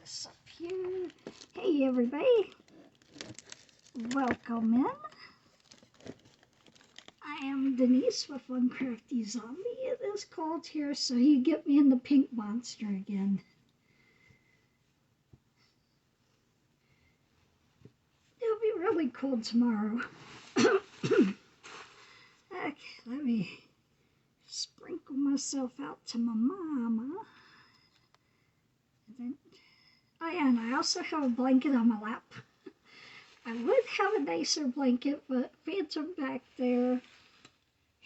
this up here. Hey everybody, welcome in. I am Denise with One Crafty Zombie. It is cold here, so you get me in the pink monster again. It'll be really cold tomorrow. Okay, let me sprinkle myself out to my mama. And then, oh yeah, and I also have a blanket on my lap. I would have a nicer blanket, but Phantom back there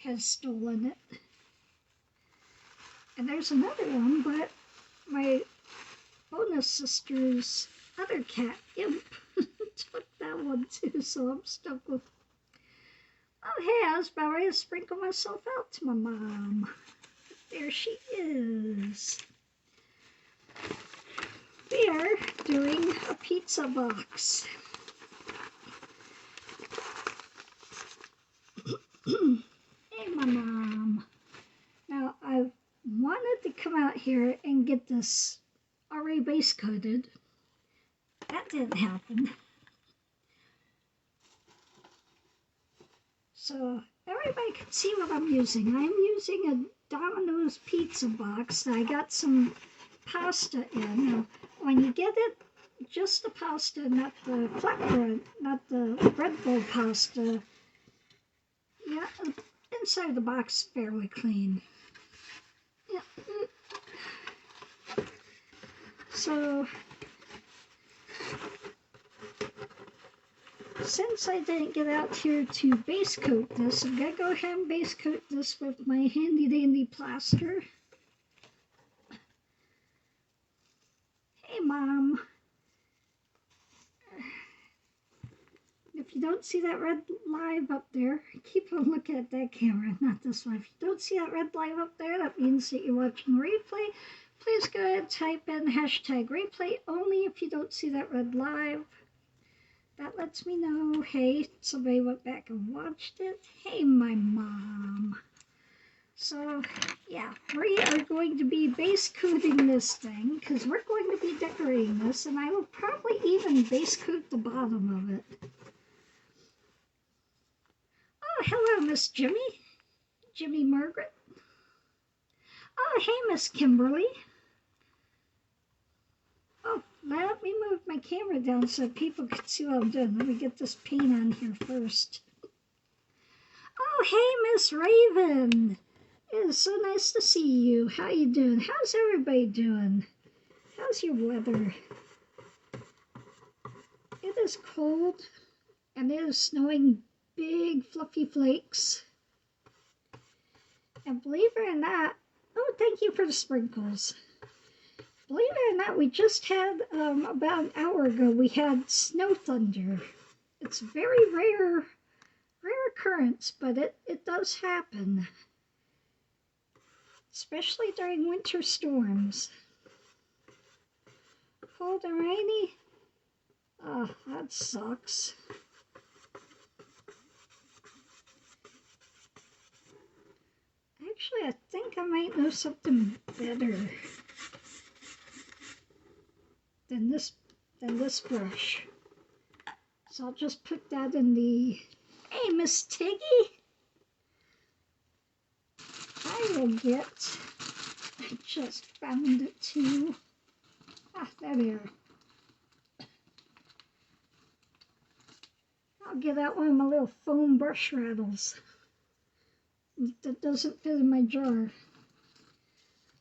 has stolen it. And there's another one, but my bonus sister's other cat, Imp, took that one too, so I'm stuck with... Oh hey, I was about ready to sprinkle myself out to my mom. There she is. We are doing a pizza box. Hey, my mom. Now, I wanted to come out here and get this already base coated. That didn't happen. So, everybody can see what I'm using. I'm using a Domino's pizza box that I got some pasta in. Now, when you get it, just the pasta, not the flatbread, not the bread bowl pasta. Yeah, inside the box fairly clean. Yeah. So, since I didn't get out here to base coat this, I'm going to go ahead and base coat this with my handy dandy plaster. Hey, Mom. If you don't see that red live up there, keep on looking at that camera, not this one. If you don't see that red live up there, that means that you're watching the replay. Please go ahead and type in hashtag replay only if you don't see that red live. That lets me know, hey, somebody went back and watched it. Hey, my mom. So, yeah, we are going to be base coating this thing, because we're going to be decorating this, and I will probably even base coat the bottom of it. Oh, hello, Miss Jimmy. Jimmy Margaret. Oh, hey, Miss Kimberly. Oh, let me move my camera down so people can see what I'm doing. Let me get this paint on here first. Oh, hey, Miss Raven. It is so nice to see you. How you doing? How's everybody doing? How's your weather? It is cold, and it is snowing big fluffy flakes. And believe it or not, oh, thank you for the sprinkles. Believe it or not, we just had, about an hour ago, we had snow thunder. It's very rare occurrence, but it does happen. Especially during winter storms. Cold and rainy? Oh, that sucks. Actually, I think I might know something better than this brush. So I'll just put that in the... Hey, Miss Tiggy! I will get... I just found it too. Ah, there we are. I'll get out one of my little foam brush rattles. That doesn't fit in my jar.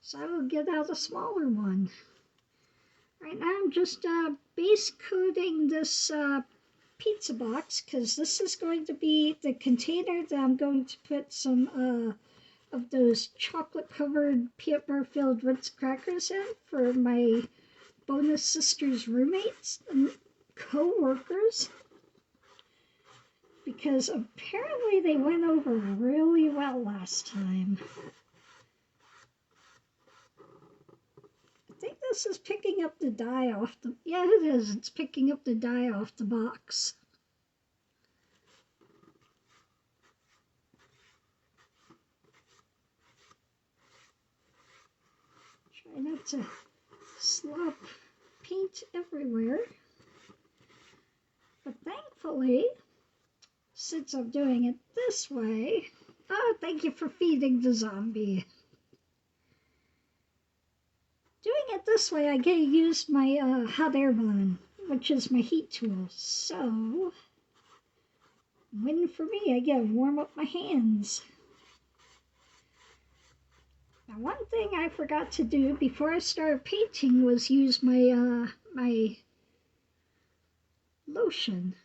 So I will get out a smaller one. Right now I'm just base coating this pizza box, because this is going to be the container that I'm going to put some of those chocolate covered peanut butter filled Ritz crackers in for my bonus sister's roommates and co-workers. Because apparently they went over really well last time. I think this is picking up the dye off the... Yeah, it is. It's picking up the dye off the box. Try not to slop paint went everywhere. But thankfully, since I'm doing it this way, oh, thank you for feeding the zombie. Doing it this way, I get to use my hot air balloon, which is my heat tool. So, win for me, I get to warm up my hands. Now, one thing I forgot to do before I started painting was use my my lotion.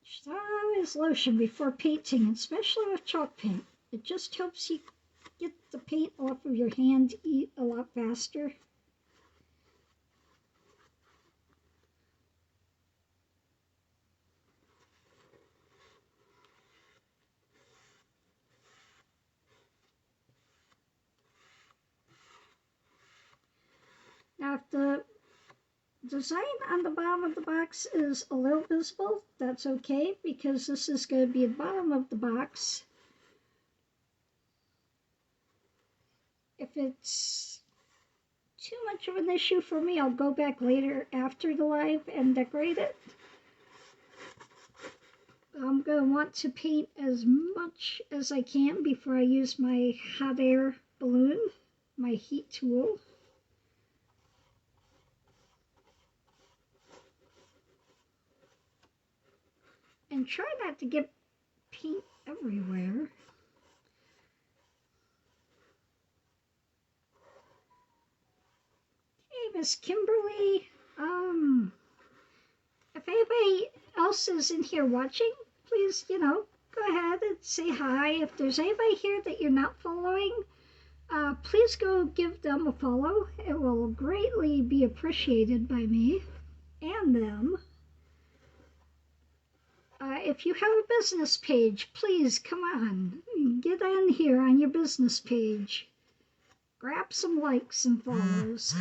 Just always lotion before painting, especially with chalk paint. It just helps you get the paint off of your hand a lot faster. Now, if the design on the bottom of the box is a little visible, that's okay, because this is going to be the bottom of the box. If it's too much of an issue for me, I'll go back later after the live and decorate it. I'm going to want to paint as much as I can before I use my hot air balloon, my heat tool. And try not to get paint everywhere. Hey, Miss Kimberly. If anybody else is in here watching, please, go ahead and say hi. If there's anybody here that you're not following, please go give them a follow. It will greatly be appreciated by me and them. If you have a business page, please come on, get in here on your business page. Grab some likes and follows.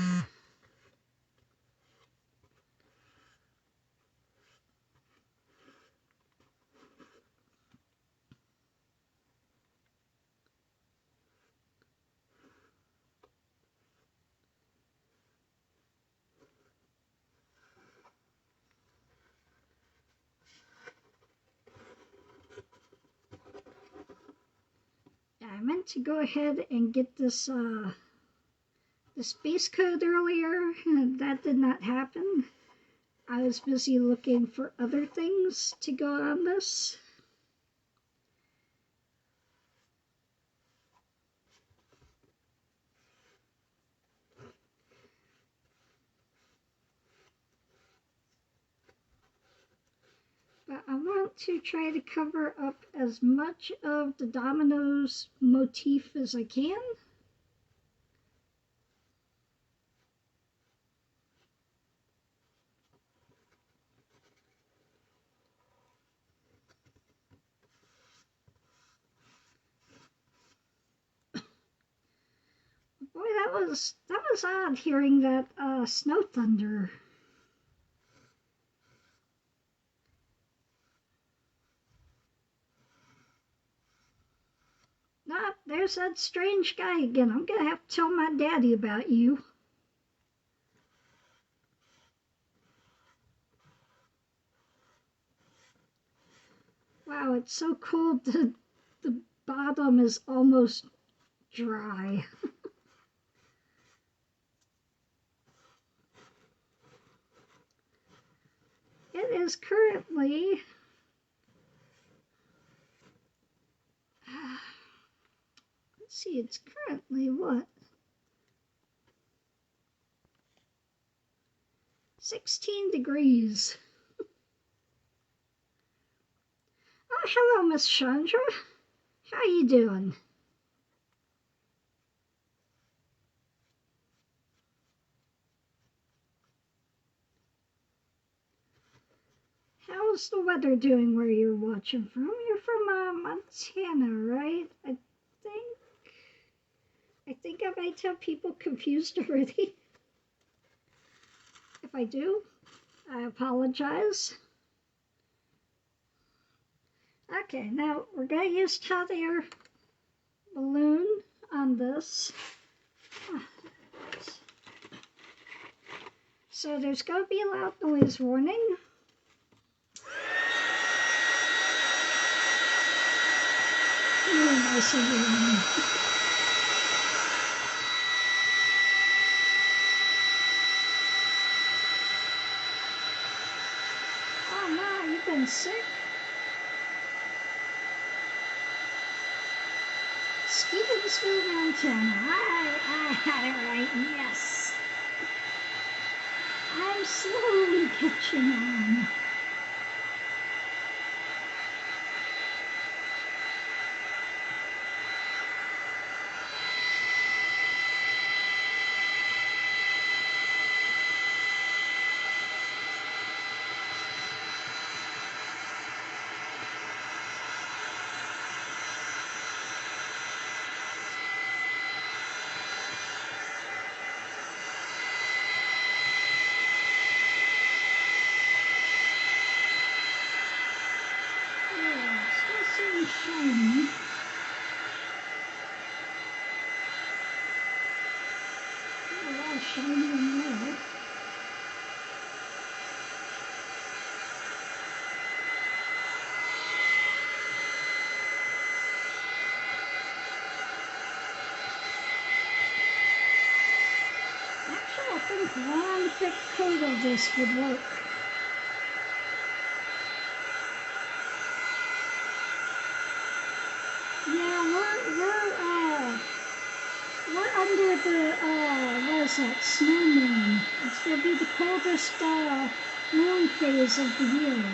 I meant to go ahead and get this base coat earlier, and that did not happen. I was busy looking for other things to go on this. But I want to try to cover up as much of the dominoes motif as I can. Boy, that was odd hearing that snow thunder. Ah, there's that strange guy again. I'm gonna have to tell my daddy about you. Wow, it's so cold that the bottom is almost dry. It is currently let's see, it's currently what? 16 degrees. Oh, hello, Miss Chandra. How you doing? How's the weather doing where you're watching from? You're from Montana, right? I think I might have people confused already. If I do, I apologize. Okay, now we're going to use hot air balloon on this. So there's going to be a loud noise warning. Really nice of you. Oh no, you've been sick? Stevensville, Montana. Right, yes. I'm slowly catching on. Shiny. A lot of shiny in there. Actually, I think one thick coat of this would work. We're under the, what is that, snow moon. It's going to be the coldest moon phase of the year.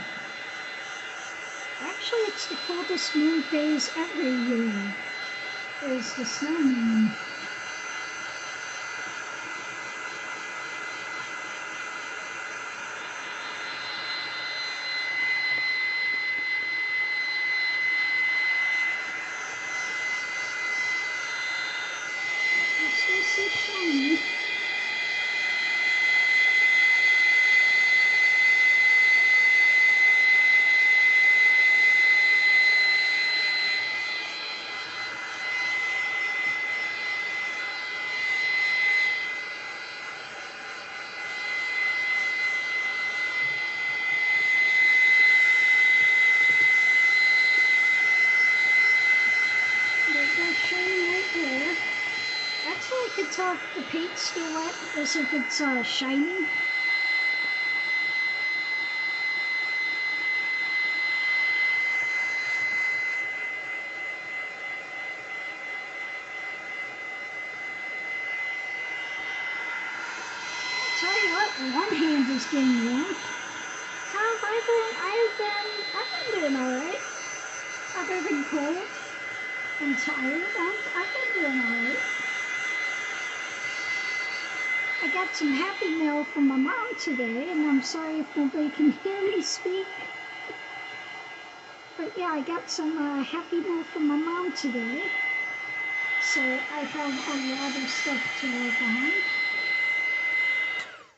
Actually, it's the coldest moon phase every year, is the snow moon. It's so shiny. There's that shiny right there. Actually, I could tell if the paint's still wet as if it's shiny. I'll tell you what, one hand is getting warm. How have I been? I've been doing alright. Other than cold and tired, I've been doing alright. I got some happy mail from my mom today, and I'm sorry if nobody can hear me speak. But yeah, I got some happy mail from my mom today. So I have a lot of stuff to work on.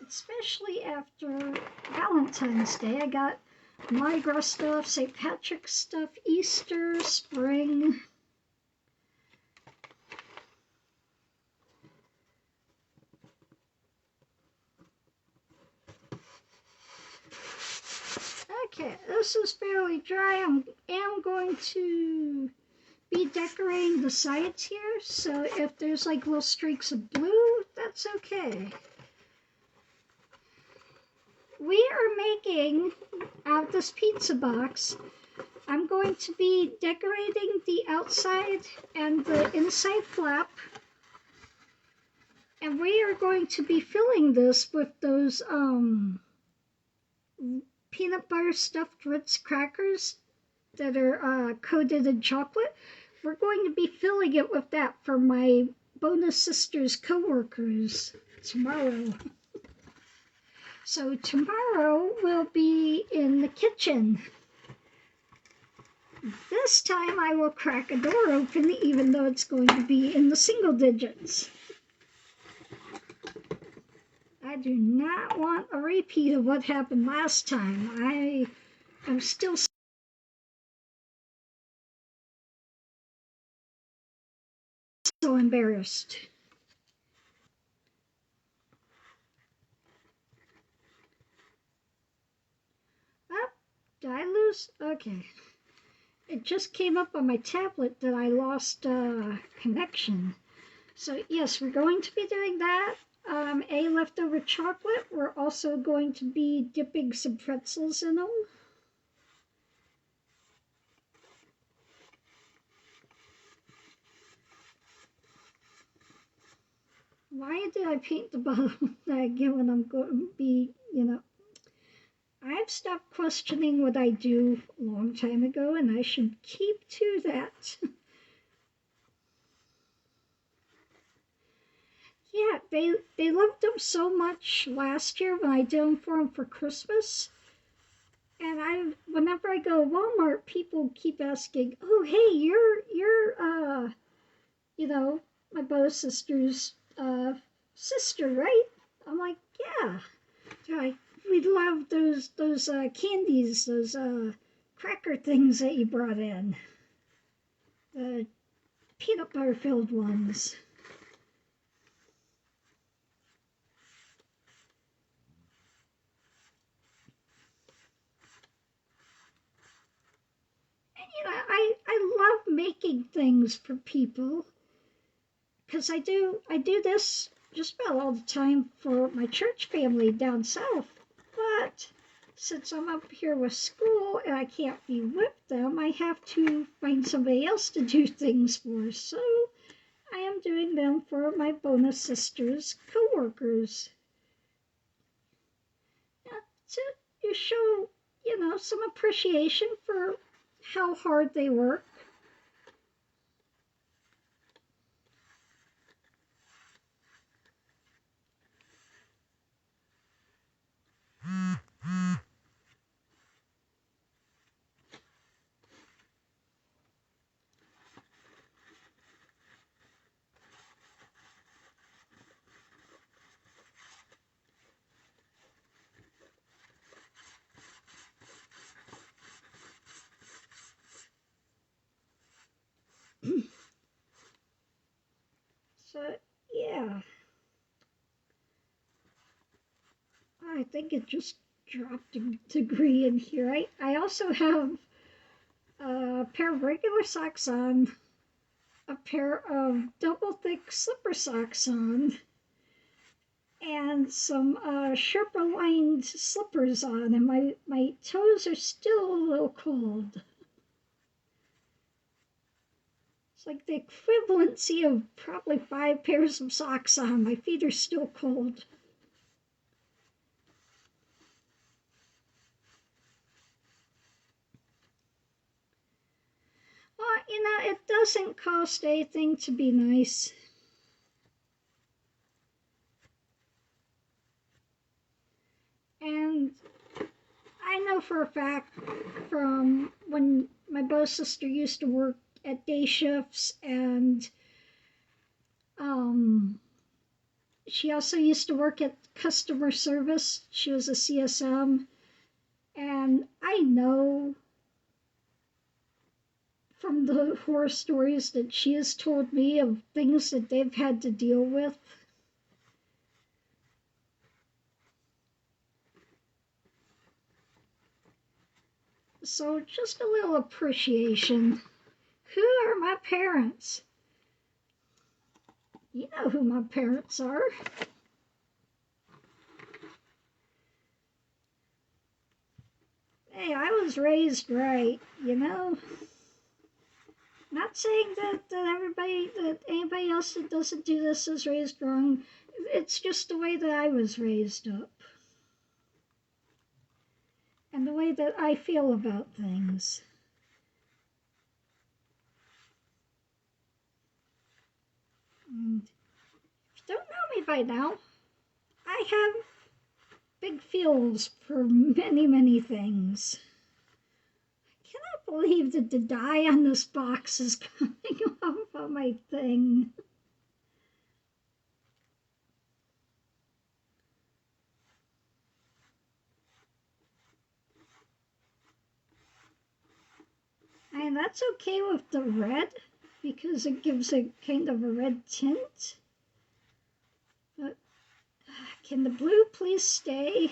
Especially after Valentine's Day. I got Mardi stuff, St. Patrick's stuff, Easter, spring. Okay, this is fairly dry. I am going to be decorating the sides here, so if there's like little streaks of blue, that's okay. We are making, out of this pizza box, I'm going to be decorating the outside and the inside flap. And we are going to be filling this with those peanut butter stuffed Ritz crackers that are coated in chocolate. We're going to be filling it with that for my bonus sisters coworkers tomorrow. So tomorrow we'll be in the kitchen. This time I will crack a door open even though it's going to be in the single digits. I do not want a repeat of what happened last time. I'm still So embarrassed. Oh, did I lose? Okay. It just came up on my tablet that I lost connection. So yes, we're going to be doing that. Leftover chocolate. We're also going to be dipping some pretzels in them. Why did I paint the bottom again when I'm going to be, I've stopped questioning what I do a long time ago, and I should keep to that. Yeah, they loved them so much last year when I did them for them for Christmas. And whenever I go to Walmart, people keep asking, "Oh, hey, you're my bow sister's sister, right?" I'm like, "Yeah." They're like, "We love those candies, those cracker things that you brought in, the peanut butter filled ones." And I love making things for people because I do this just about all the time for my church family down south. But since I'm up here with school and I can't be with them, I have to find somebody else to do things for. So I am doing them for my bonus sisters' coworkers. Yeah, to you show, some appreciation for how hard they work. So yeah, I think it just dropped a degree in here. I also have a pair of regular socks on, a pair of double thick slipper socks on, and some Sherpa lined slippers on, and my toes are still a little cold. It's like the equivalency of probably 5 pairs of socks on. My feet are still cold. Well, it doesn't cost anything to be nice. And I know for a fact from when my bow sister used to work at day shifts, and she also used to work at customer service. She was a CSM. And I know from the horror stories that she has told me of things that they've had to deal with. So just a little appreciation. Who are my parents? You know who my parents are. Hey, I was raised right, Not saying that anybody else that doesn't do this is raised wrong. It's just the way that I was raised up. And the way that I feel about things. And if you don't know me by now, I have big feels for many, many things. I cannot believe that the dye on this box is coming off of my thing. And that's okay with the red. because it gives a kind of a red tint. But can the blue please stay?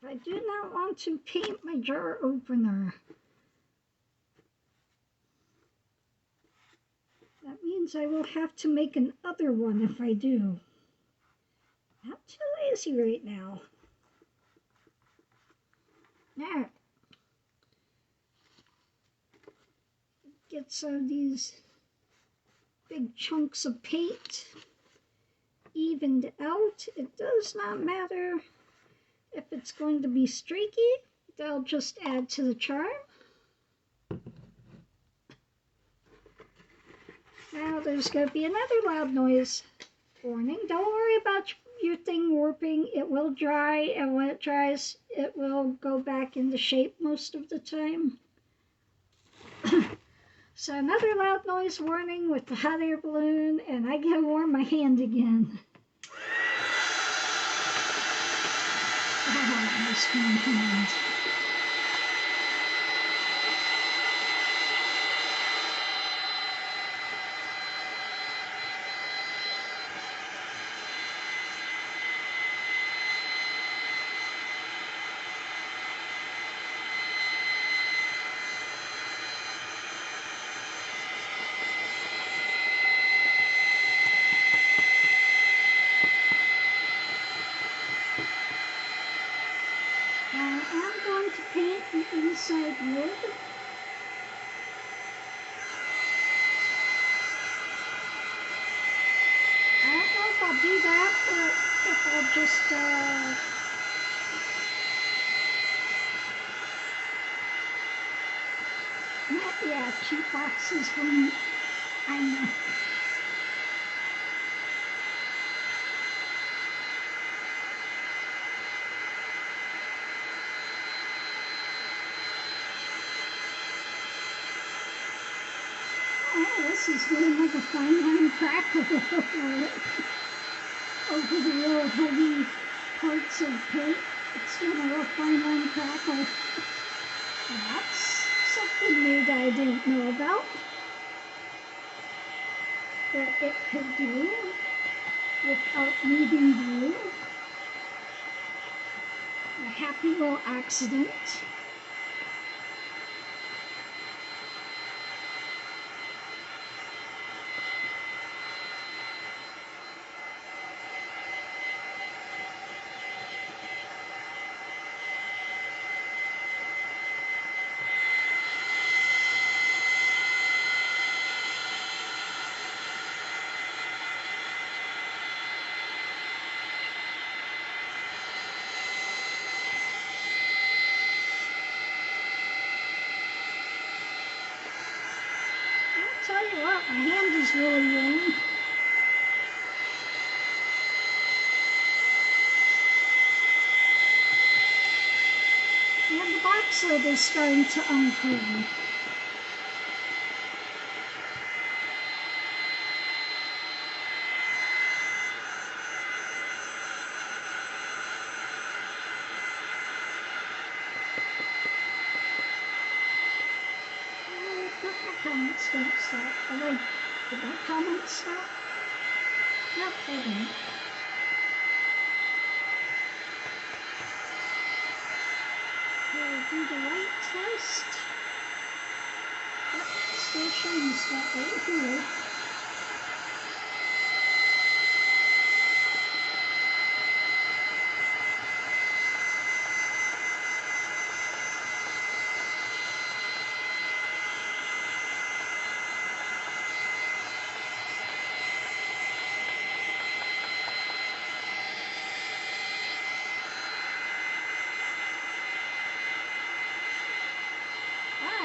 I do not want to paint my jar opener. That means I will have to make another one if I do. Not too lazy right now. Now, get some of these big chunks of paint evened out. It does not matter if it's going to be streaky. They'll just add to the charm. Now there's going to be another loud noise warning. Don't worry about your thing warping. It will dry, and when it dries, it will go back into shape most of the time. So another loud noise warning with the hot air balloon, and I gotta warm my hand again. Ah, nice warm hand. I'm going to paint the inside lid. I don't know if I'll do that or if I'll just yeah, cheap boxes when I'm this is doing like a fine line crackle over the real heavy parts of paint. It's doing a real fine line crackle. That's something new that I didn't know about. That it could do without needing glue. A happy little accident. Tell you what, my hand is really warm. And the box lid is starting to uncurl. Comments don't stop. Did my comments stop? Nope, they didn't. We'll do the light test. Yep, still showing stuff right here.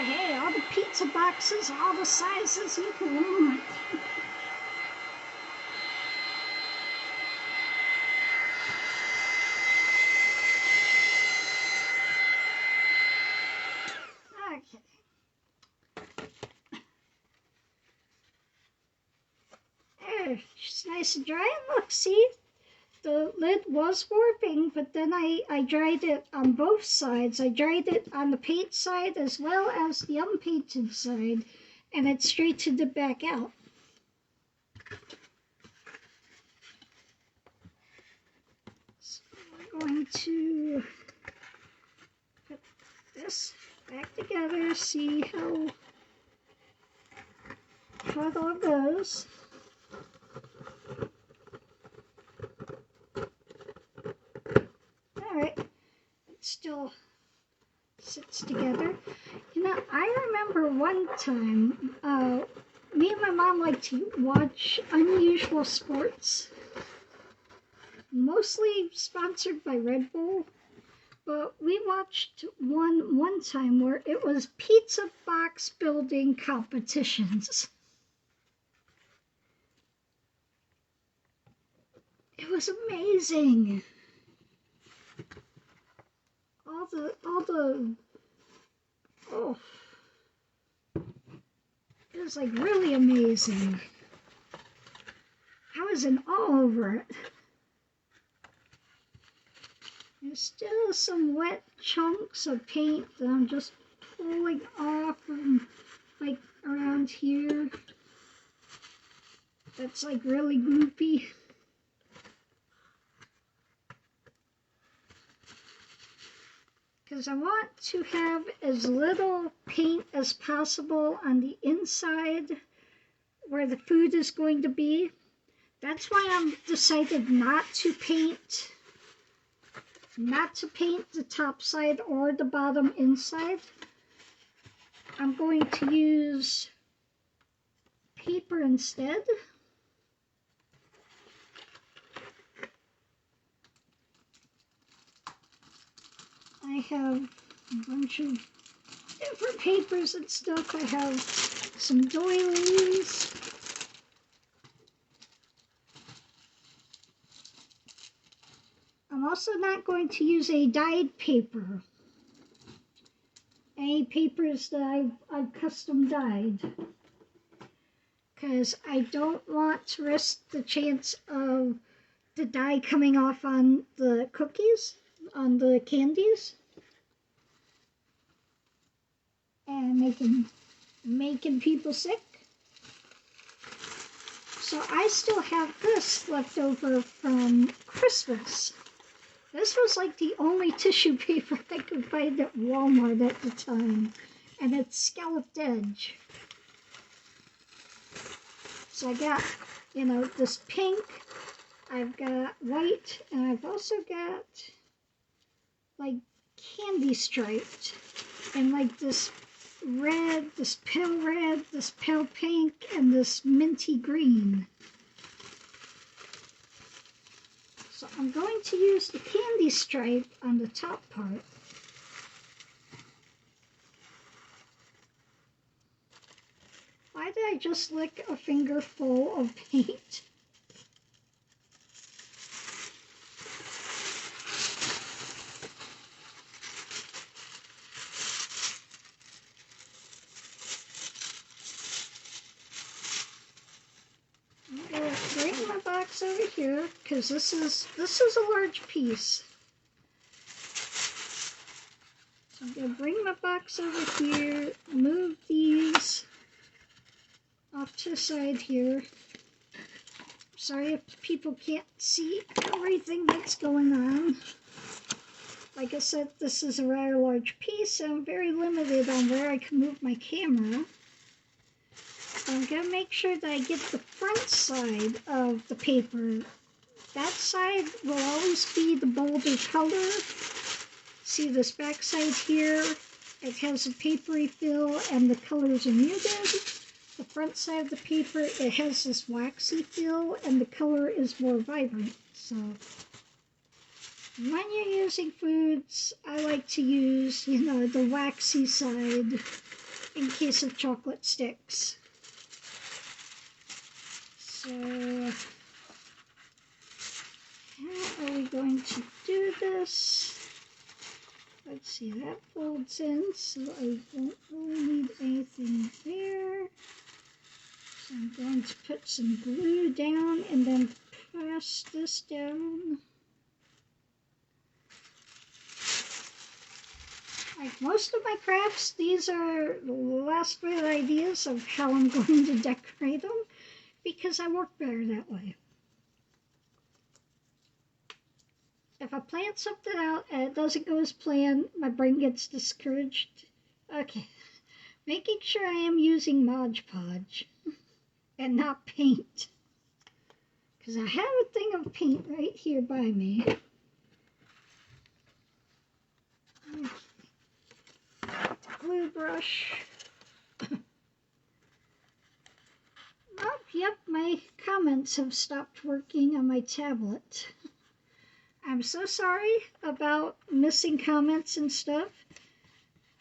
hey, all the pizza boxes, all the sizes you can want. Okay. There, it's nice and dry. Look, see? The lid was warping, but then I dried it on both sides. I dried it on the paint side as well as the unpainted side, and it straightened it back out. So we're going to put this back together, see how it all goes. Alright, it still sits together. You know, I remember one time, me and my mom like to watch unusual sports, mostly sponsored by Red Bull, but we watched one time where it was pizza box building competitions. It was amazing. Oh, it was like really amazing. I was in awe over it. There's still some wet chunks of paint that I'm just pulling off from like around here. That's like really gloopy. Because I want to have as little paint as possible on the inside where the food is going to be. That's why I'm decided not to paint the top side or the bottom inside. I'm going to use paper instead. I have a bunch of different papers and stuff. I have some doilies. I'm also not going to use a dyed paper. Any papers that I've custom dyed. Because I don't want to risk the chance of the dye coming off on the cookies, on the candies. And making people sick. So I still have this left over from Christmas. This was like the only tissue paper I could find at Walmart at the time. And it's scalloped edge. So I got, you know, this pink, I've got white, and I've also got like candy striped. And like this red, this pale pink, and this minty green. So I'm going to use the candy stripe on the top part. Why did I just lick a finger full of paint? Bring my box over here because this is a large piece. So I'm gonna bring my box over here, move these off to the side here. Sorry if people can't see everything that's going on. Like I said, this is a rather large piece, and I'm very limited on where I can move my camera. I'm going to make sure that I get the front side of the paper. That side will always be the bolder color. See this back side here? It has a papery feel and the colors are muted. The front side of the paper, it has this waxy feel and the color is more vibrant. So when you're using foods, I like to use, you know, the waxy side in case of chocolate sticks. So how are we going to do this? Let's see, that folds in, so I won't really need anything there. So I'm going to put some glue down and then press this down. Like most of my crafts, these are last minute ideas of how I'm going to decorate them because I work better that way. If I plan something out and it doesn't go as planned, my brain gets discouraged. Okay, making sure I am using Mod Podge and not paint. Because I have a thing of paint right here by me. Glue brush. Oh, yep, my comments have stopped working on my tablet. I'm so sorry about missing comments and stuff.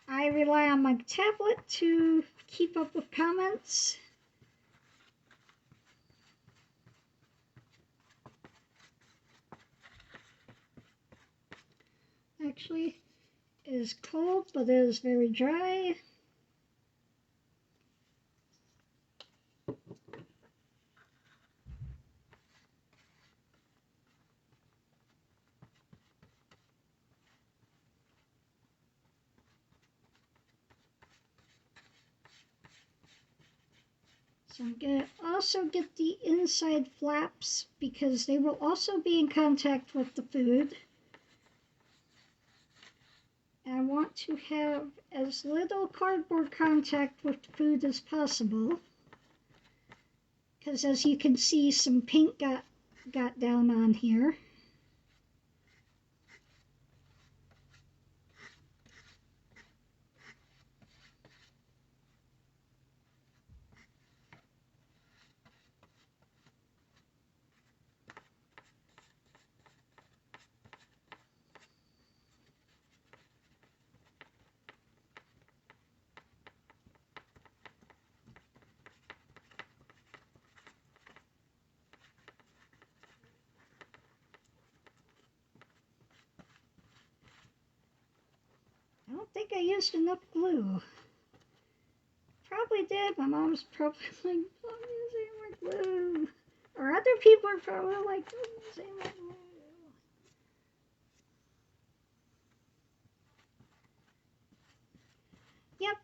I rely on my tablet to keep up with comments. Actually, it is cold, but it is very dry. So I'm going to also get the inside flaps because they will also be in contact with the food. And I want to have as little cardboard contact with the food as possible. Because as you can see, some paint got down on here. I don't think I used enough glue. Probably did. My mom's probably like, I'm using more glue. Or other people are probably like, I'm using more glue. Yep,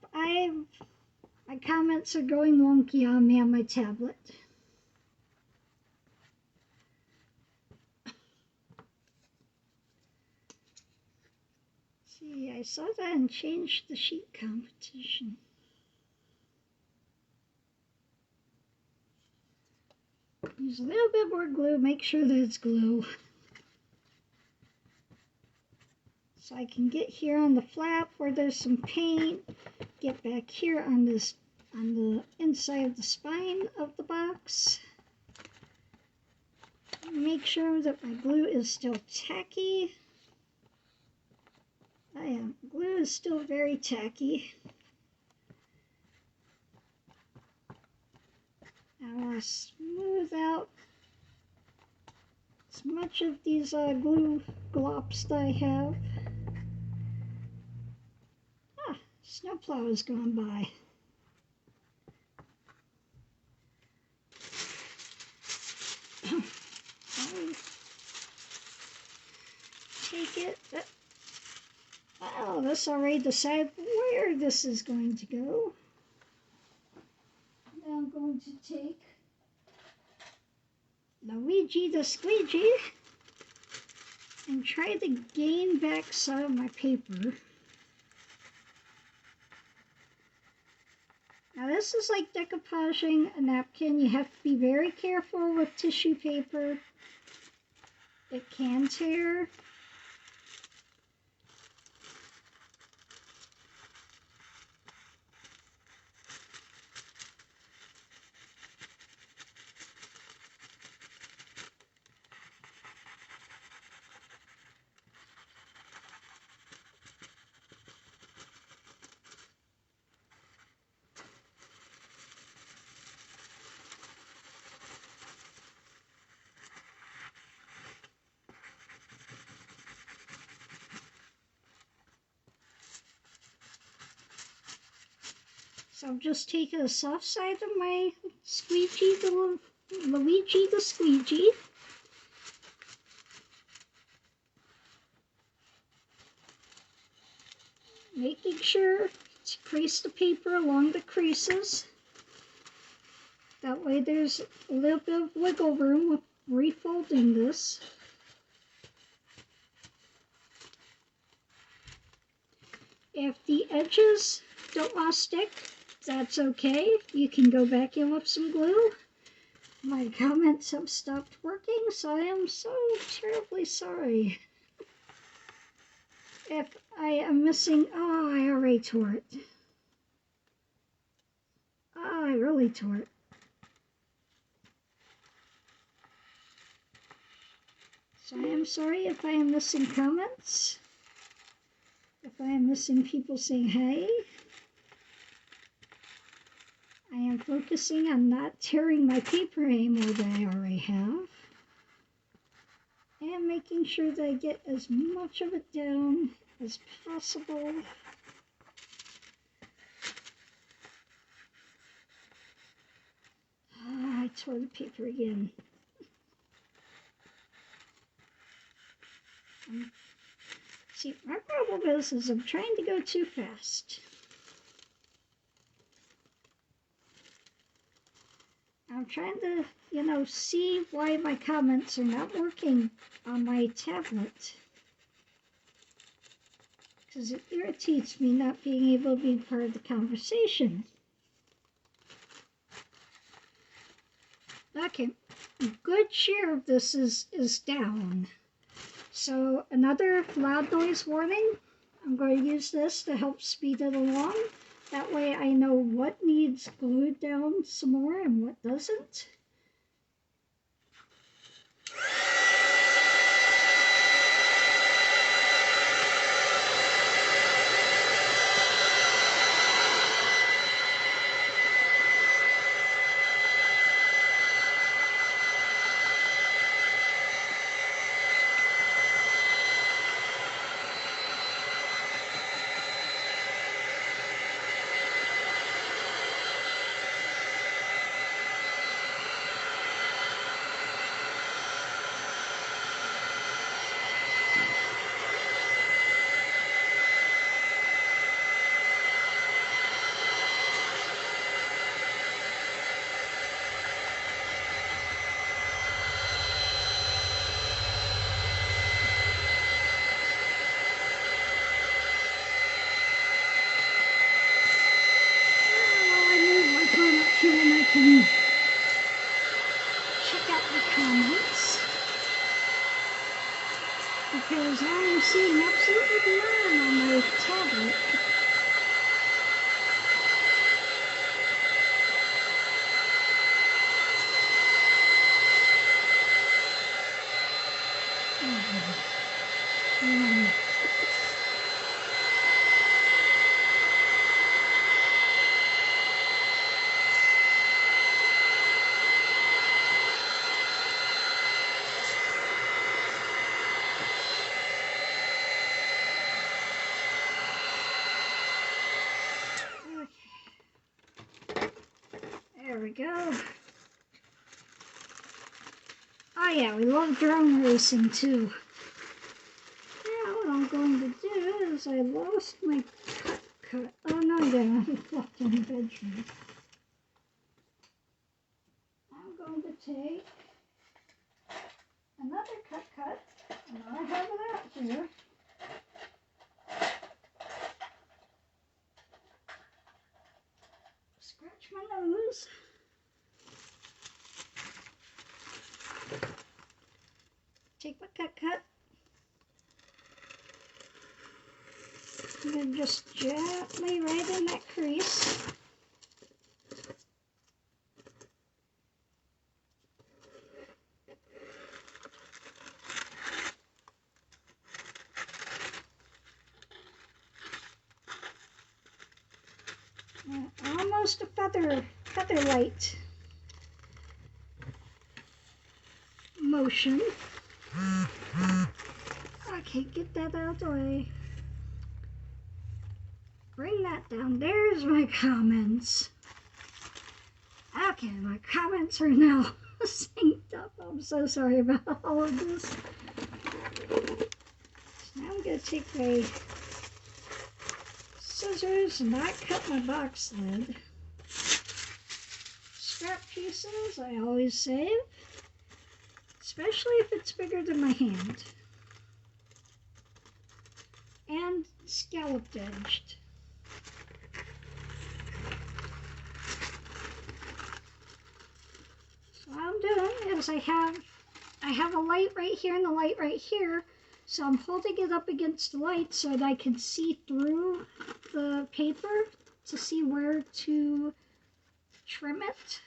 my comments are going wonky on me on my tablet. See, I saw that and changed the sheet competition. Use a little bit more glue, make sure that it's glue. So I can get here on the flap where there's some paint, get back here on the inside of the spine of the box. Make sure that my glue is still tacky. Glue is still very tacky. I want to smooth out as much of these glue glops that I have. Ah, snowplow has gone by. Take it. Oh, this already decided where this is going to go. Now I'm going to take Luigi the Squeegee and try to gain back some of my paper. Now this is like decoupaging a napkin. You have to be very careful with tissue paper. It can tear. So I'm just taking the soft side of my squeegee, the Luigi the squeegee. Making sure to crease the paper along the creases. That way there's a little bit of wiggle room with refolding this. If the edges don't want to stick, that's okay. You can go back in with some glue. My comments have stopped working, so I am so terribly sorry. If I am missing, oh, I already tore it. Oh, I really tore it. So I am sorry if I am missing comments. If I am missing people saying hey. I am focusing on not tearing my paper anymore that I already have. And making sure that I get as much of it down as possible. Oh, I tore the paper again. See, my problem is I'm trying to go too fast. I'm trying to, see why my comments are not working on my tablet. Because it irritates me not being able to be part of the conversation. Okay, a good share of this is down. So another loud noise warning. I'm going to use this to help speed it along. That way I know what needs glued down some more and what doesn't. Check out the comments, because I am seeing absolutely none on my tablet. There we go. Oh yeah, we love drone racing too. Now what I'm going to do is I lost my cut. Oh no, I didn't. It's left in the bedroom. I'm going to take another cut, and I have it out here. Scratch my nose. Take my cut. And then just gently right in that crease. Almost a feather light motion. Okay, get that out of the way. bring that down. There's my comments. Okay, my comments are now synced up. I'm so sorry about all of this. So now I'm going to take my scissors and not cut my box lid. Scrap pieces I always save, especially if it's bigger than my hand. And scalloped edged. So what I'm doing is I have a light right here and a light right here, so I'm holding it up against the light so that I can see through the paper to see where to trim it.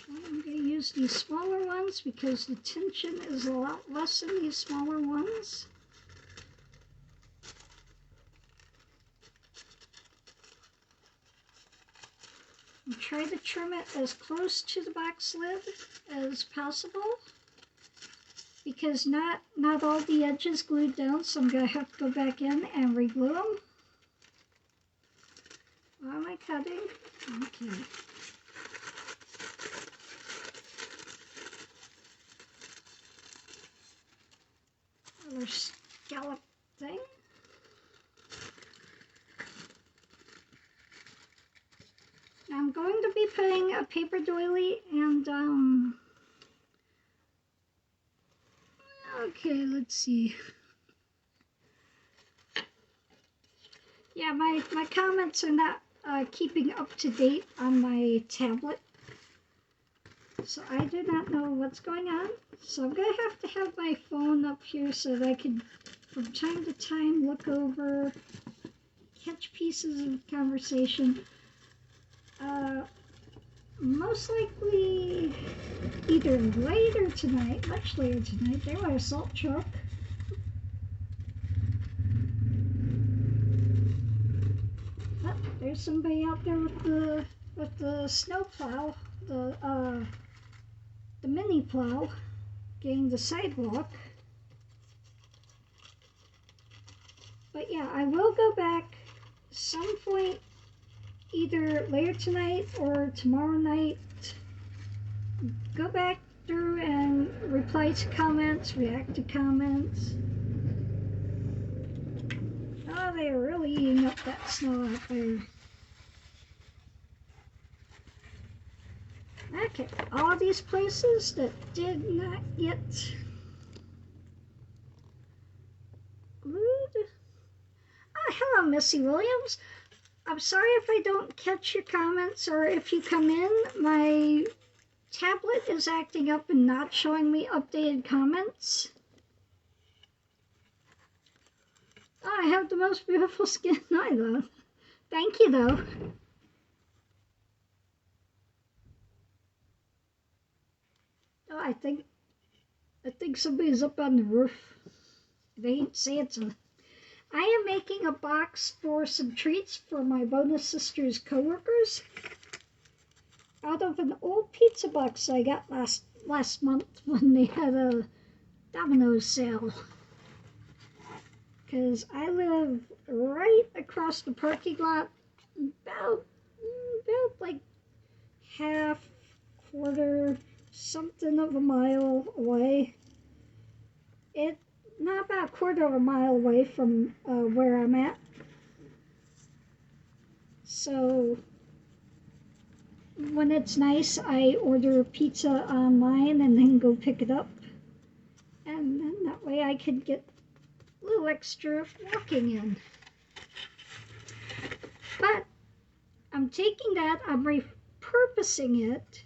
I'm going to use these smaller ones because the tension is a lot less in these smaller ones. And try to trim it as close to the box lid as possible because not all the edges glued down, so I'm going to have to go back in and re-glue them. Why am I cutting? Okay. Another scallop thing. Now I'm going to be putting a paper doily and okay, let's see. Yeah, my comments are not keeping up to date on my tablet, so I do not know what's going on. So I'm going to have my phone up here so that I can, from time to time, look over, catch pieces of conversation. Most likely either later tonight, much later tonight. There was a salt truck. Oh, there's somebody out there with the snow plow, the mini plow, getting the sidewalk. But yeah, I will go back some point, either later tonight or tomorrow night, go back through and reply to comments, react to comments. Oh, they're really eating up that snow out there. Okay, all these places that did not get glued. Oh, hello, Missy Williams. I'm sorry if I don't catch your comments, or if you come in, my tablet is acting up and not showing me updated comments. Oh, I have the most beautiful skin. I though. Thank you, though. Oh, I think somebody's up on the roof. They ain't Santa. I am making a box for some treats for my bonus sister's coworkers out of an old pizza box I got last month when they had a Domino's sale. Because I live right across the parking lot, about like half, quarter, something of a mile away. Not about a quarter of a mile away from where I'm at. So when it's nice, I order pizza online and then go pick it up. And then that way I can get a little extra walking in. But I'm taking that, I'm repurposing it,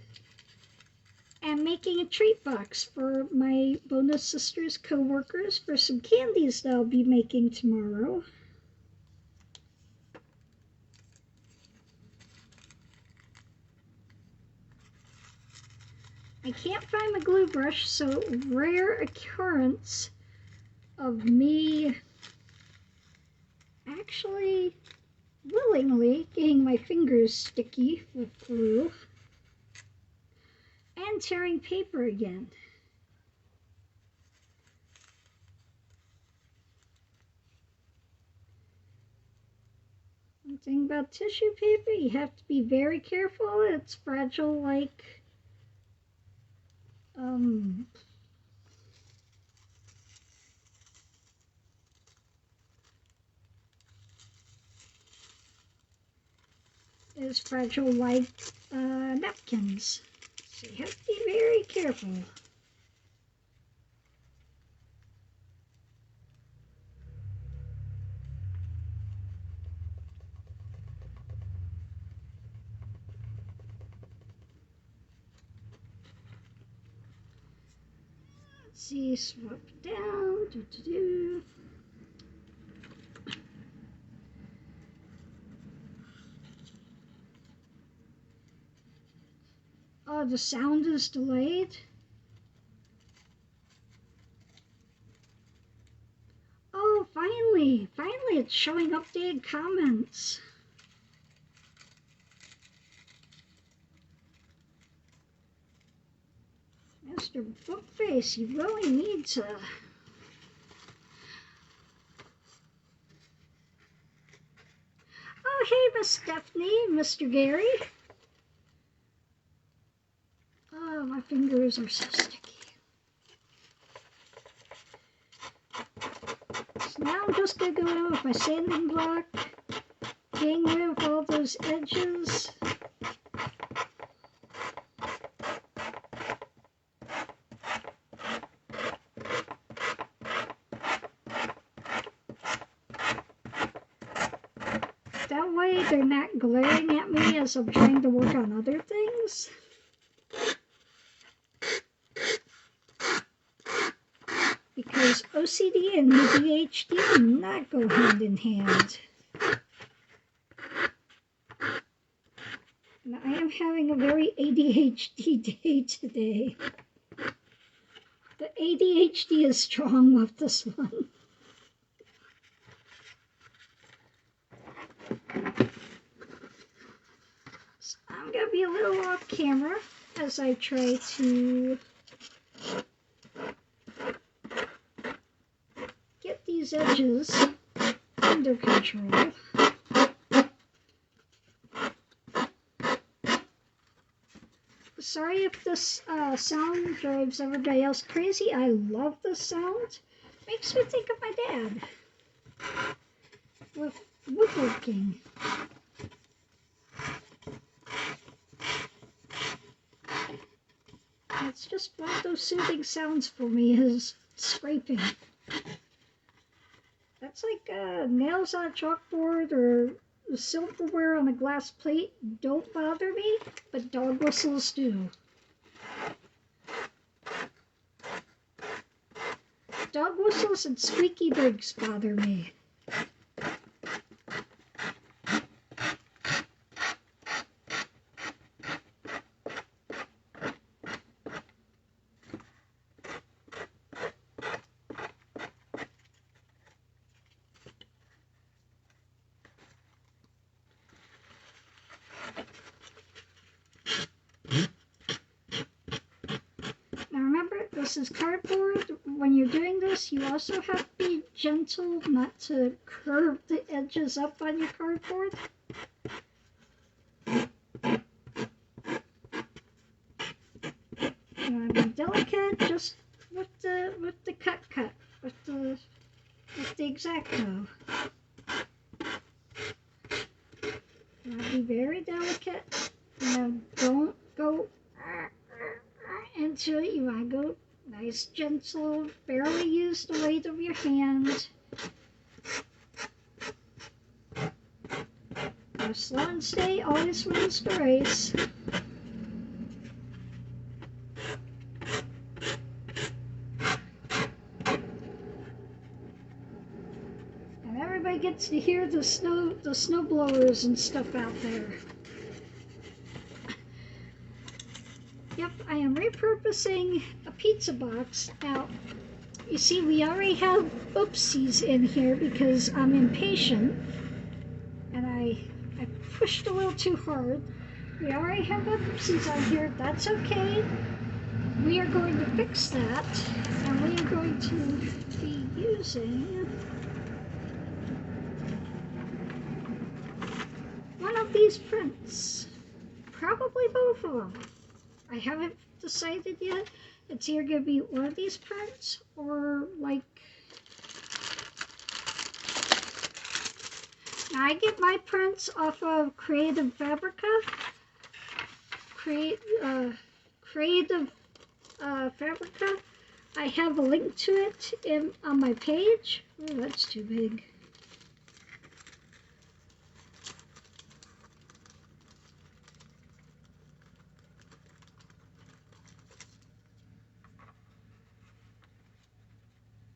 and making a treat box for my bonus sister's co-workers for some candies that I'll be making tomorrow. I can't find my glue brush, so rare occurrence of me actually willingly getting my fingers sticky with glue. and tearing paper again. One thing about tissue paper, you have to be very careful. It's fragile like napkins. So you have to be very careful. Let's see, swap down. Oh, the sound is delayed. Oh, finally it's showing updated comments. Mr. Bookface, you really need to... Oh, hey, Miss Stephanie, Mr. Gary. Oh, my fingers are so sticky. So now I'm just going to go in with my sanding block, getting rid of all those edges. That way they're not glaring at me as I'm trying to work on other things. Because OCD and ADHD do not go hand in hand. And I am having a very ADHD day today. The ADHD is strong with this one. So I'm going to be a little off camera as I try to get these edges under control. Sorry if this sound drives everybody else crazy. I love this sound. Makes me think of my dad with woodworking. It's just one of those soothing sounds for me, is scraping. That's like nails on a chalkboard or silverware on a glass plate. Don't bother me, but dog whistles do. Dog whistles and squeaky brakes bother me. This is cardboard. When you're doing this, you also have to be gentle not to curve the edges up on your cardboard. You want to be delicate, just with the cut, with the X-Acto. You want to be very delicate. Don't go into it. You want to go nice, gentle, barely use the weight of your hand. Go slow and steady always wins the race. And everybody gets to hear the snow blowers and stuff out there. Yep, I am repurposing a pizza box. Now, you see, we already have oopsies in here because I'm impatient and I pushed a little too hard. We already have oopsies on here. That's okay. We are going to fix that, and we are going to be using one of these prints. Probably both of them. I haven't decided yet. It's either going to be one of these prints or like... Now I get my prints off of Creative Fabrica. Creative Fabrica. I have a link to it on my page. Oh, that's too big.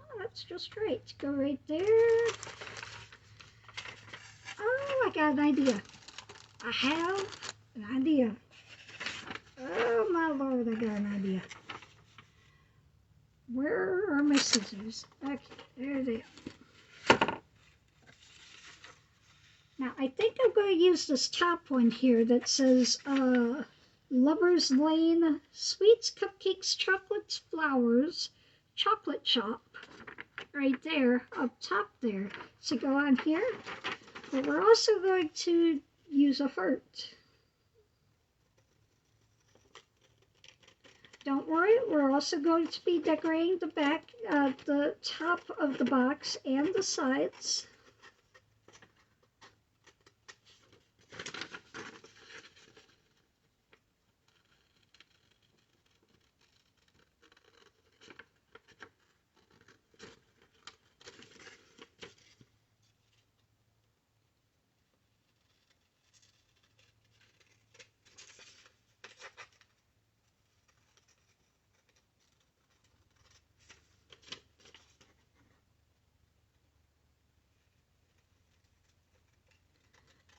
Oh, that's just right. Go right there. Oh, I got an idea. I have an idea. Oh my Lord, I got an idea. Where are my scissors? Okay, there they are. Now, I think I'm going to use this top one here that says Lover's Lane Sweets, Cupcakes, Chocolates, Flowers, Chocolate Shop. Right there, up top there. So go on here. But we're also going to use a heart. Don't worry, we're also going to be decorating the back, the top of the box and the sides.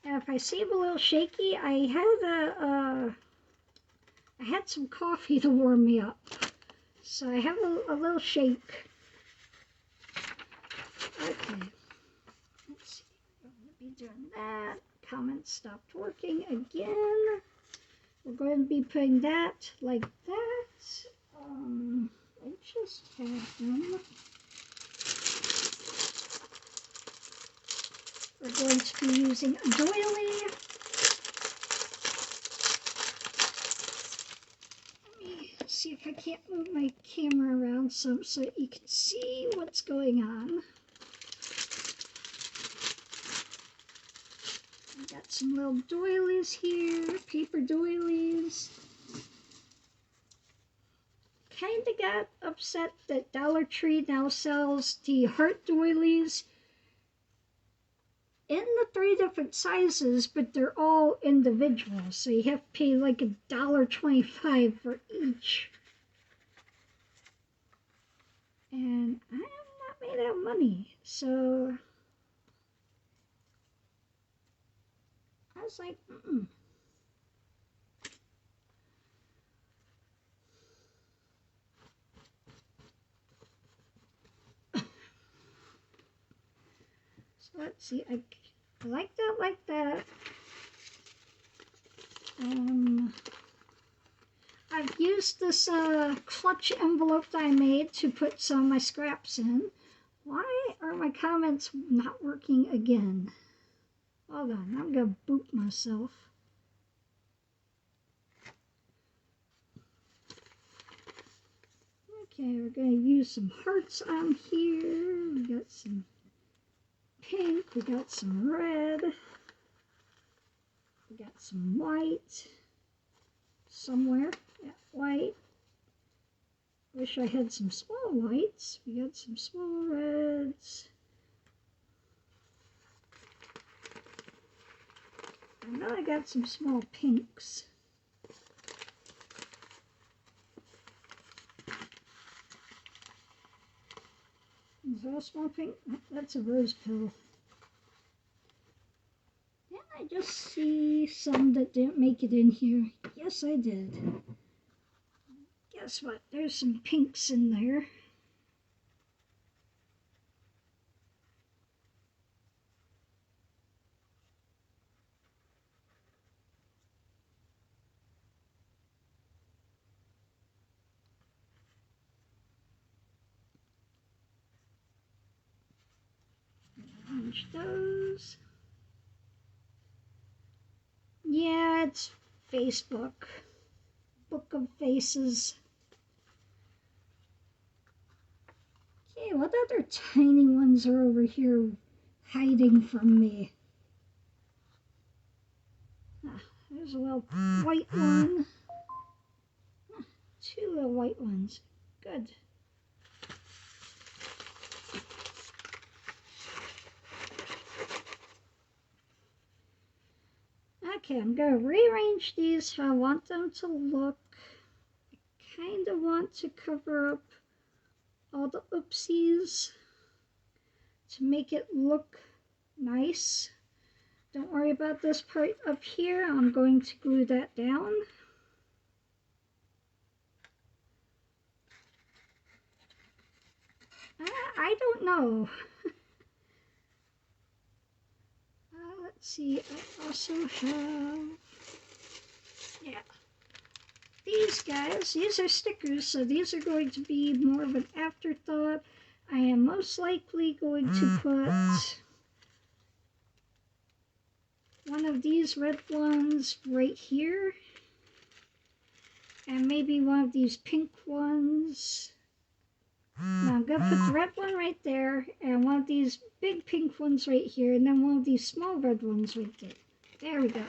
And if I seem a little shaky, I had some coffee to warm me up, so I have a little shake. Okay, let's see. I'm going to be doing that. Comments stopped working again. We're going to be putting that like that. I just have them. We're going to be using a doily. Let me see if I can't move my camera around some so that you can see what's going on. I got some little doilies here, paper doilies. Kinda got upset that Dollar Tree now sells the heart doilies in the 3 different sizes, but they're all individual, so you have to pay like $1.25 for each. And I am not made out of money, so I was like, So let's see, I like that. I've used this clutch envelope that I made to put some of my scraps in. Why are my comments not working again? Hold on, I'm going to boot myself. Okay, we're going to use some hearts on here. We got some pink, we got some red, we got some white somewhere. Yeah, white. Wish I had some small whites. We got some small reds. I know I got some small pinks. Is that a small pink? That's a rose pill. Didn't I just see some that didn't make it in here? Yes, I did. Guess what? There's some pinks in there. rearrange those. Yeah, it's Facebook. Book of Faces. Okay, what other tiny ones are over here hiding from me? There's a little white one. Two little white ones. Good. Okay, I'm going to rearrange these how I want them to look. I kind of want to cover up all the oopsies to make it look nice. Don't worry about this part up here. I'm going to glue that down. I don't know. Let's see, I also have, yeah, these guys. These are stickers, so these are going to be more of an afterthought. I am most likely going to put one of these red ones right here, and maybe one of these pink ones. Now I'm going to put the red one right there, and one of these big pink ones right here, and then one of these small red ones right there. There we go.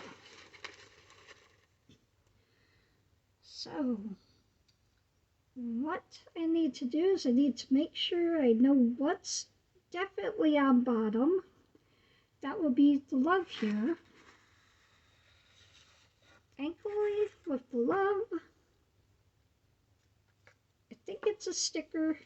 So, what I need to do is I need to make sure I know what's definitely on bottom. That will be the love here. Ankle leaf with the love. I think it's a sticker.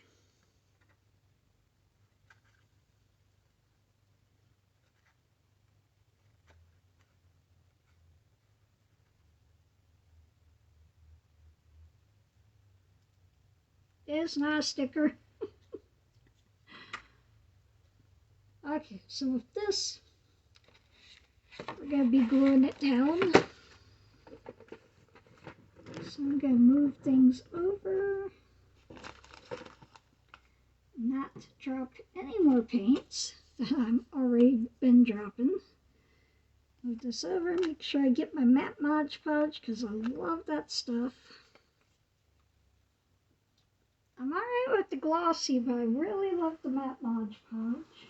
It's not a sticker. Okay, so with this, we're going to be gluing it down. So I'm going to move things over. Not drop any more paints that I've already been dropping. Move this over, make sure I get my matte Mod Podge because I love that stuff. I'm alright with the glossy, but I really love the matte Mod Podge.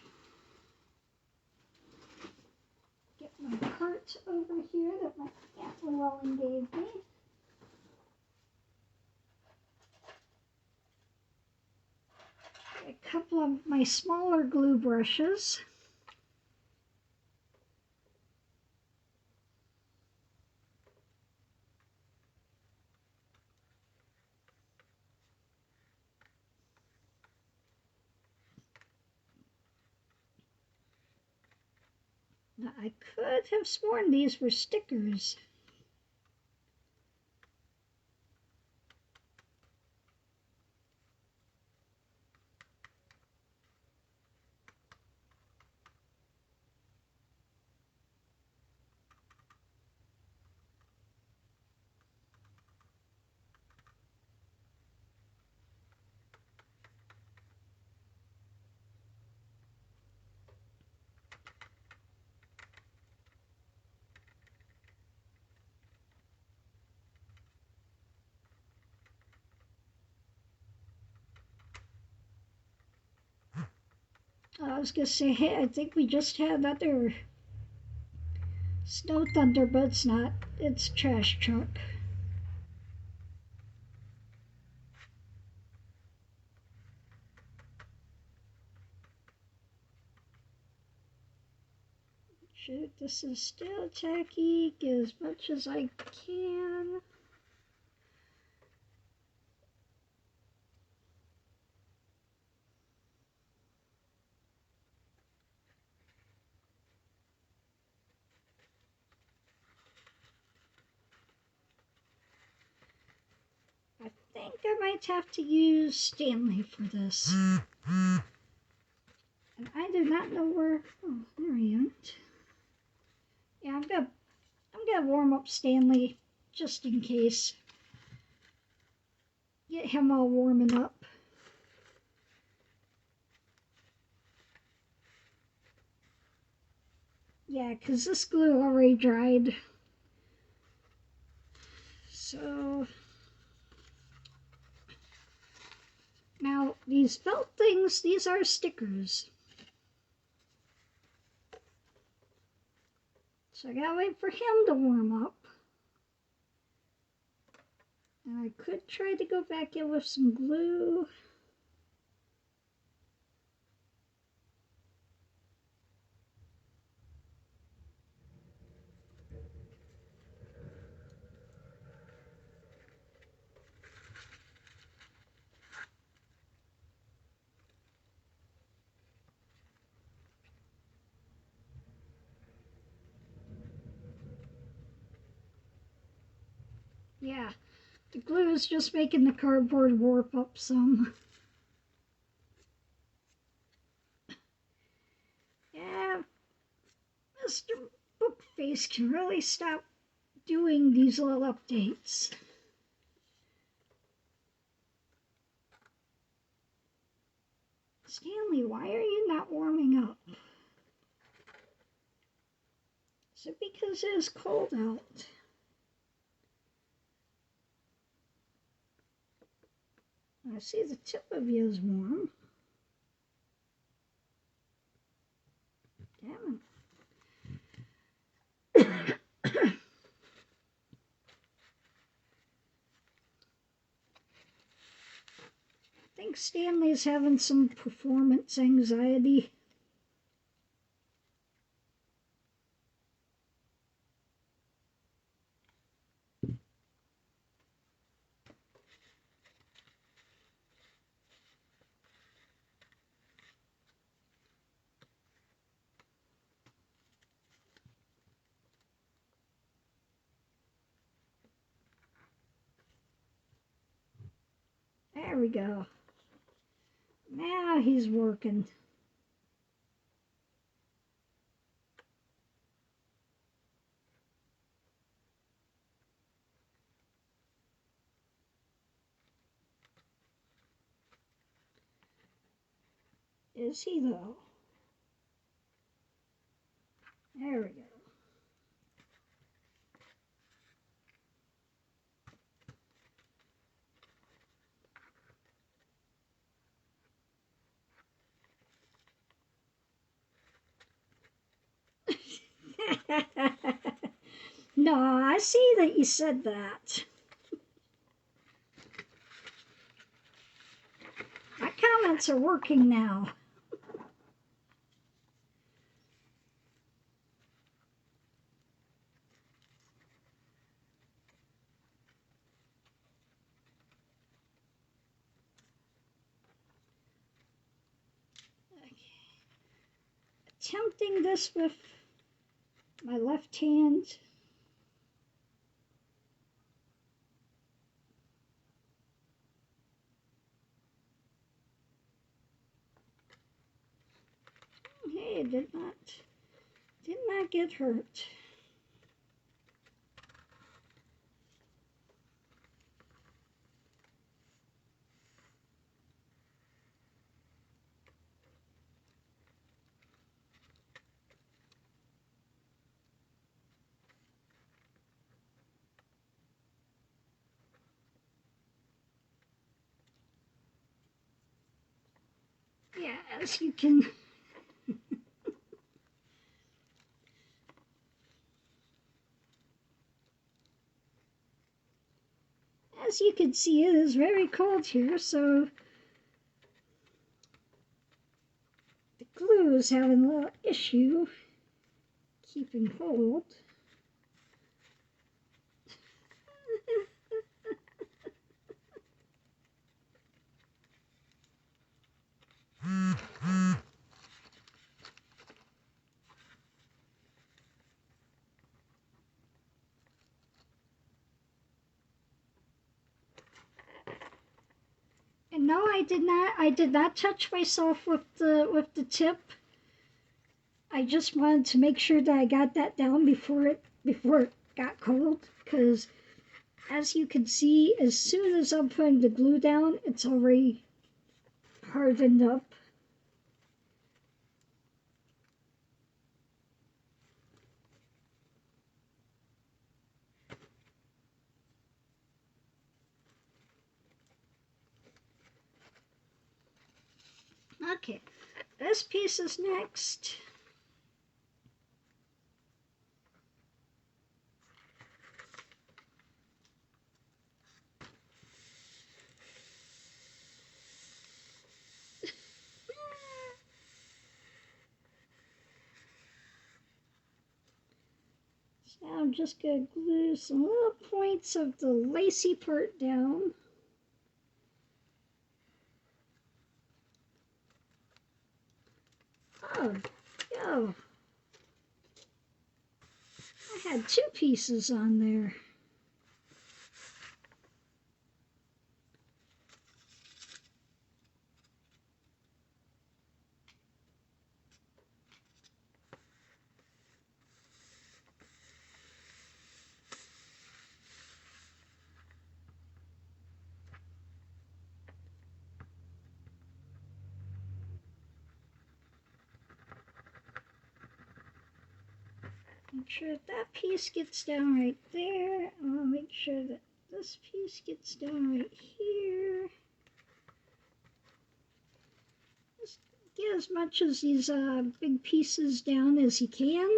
Get my cart over here that my Aunt Llewellyn gave me. A couple of my smaller glue brushes. Now, I could have sworn these were stickers. I was going to say, hey, I think we just had another snow thunder, but it's not. It's a trash truck. Shoot, this is still tacky. Get as much as I can. I think I might have to use Stanley for this. And I do not know where. Oh, there he isn't. Yeah, I'm gonna warm up Stanley just in case. Get him all warming up. Yeah, because this glue already dried. So now these felt things, these are stickers. So I gotta wait for him to warm up. And I could try to go back in with some glue. Yeah, the glue is just making the cardboard warp up some. Yeah, Mr. Bookface can really stop doing these little updates. Stanley, why are you not warming up? Is it because it is cold out? I see the tip of you is warm. Damn it. I think Stanley's having some performance anxiety. There we go. Now he's working. Is he though? There we go. No, I see that you said that. My comments are working now. Okay. Attempting this with my left hand. Hey, did not get hurt. Yeah, as you can as you can see, it is very cold here, so the glue is having a little issue keeping hold. And no, I did not touch myself with the tip. I just wanted to make sure that I got that down before it got cold, because as you can see, as soon as I'm putting the glue down, it's already hardened up. Okay, this piece is next. So I'm just going to glue some little points of the lacy part down. Oh, yo. I had two pieces on there. Make sure that piece gets down right there. I'll make sure that this piece gets down right here. Just get as much of these big pieces down as you can.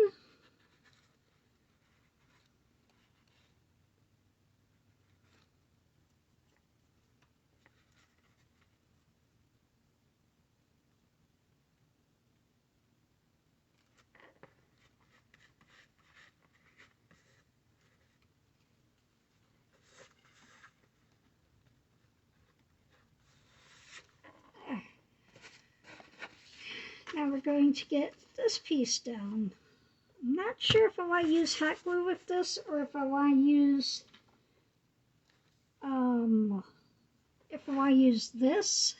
Now we're going to get this piece down. I'm not sure if I want to use hot glue with this or if I want to use this.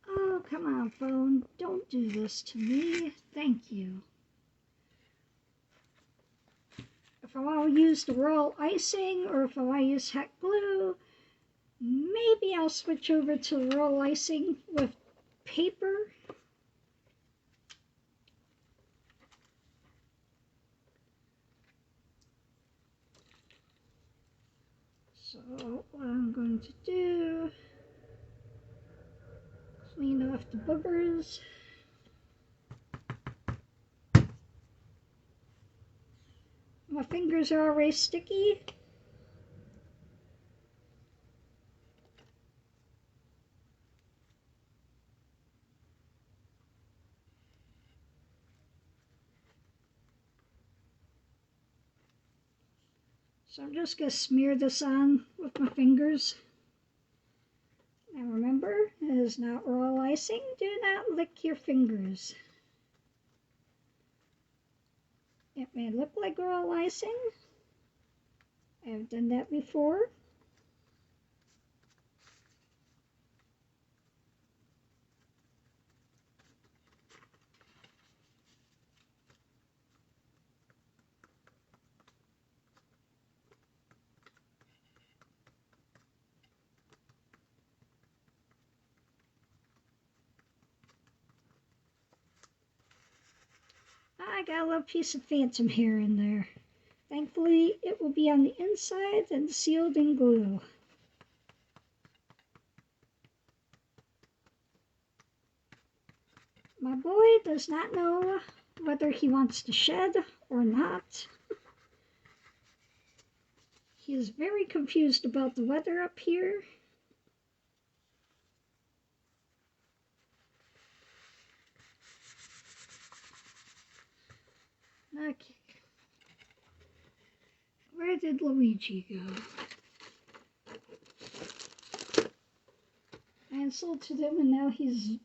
Oh, come on, phone. Don't do this to me. Thank you. If I want to use the royal icing or if I want to use hot glue, maybe I'll switch over to the royal icing with paper. So what I'm going to do, clean off the boogers. My fingers are already sticky. So I'm just going to smear this on with my fingers. Now remember, it is not royal icing. Do not lick your fingers. It may look like royal icing. I've done that before. I got a little piece of phantom hair in there. Thankfully, it will be on the inside and sealed in glue. My boy does not know whether he wants to shed or not. He is very confused about the weather up here. Okay. Where did Luigi go? I insulted him and now he's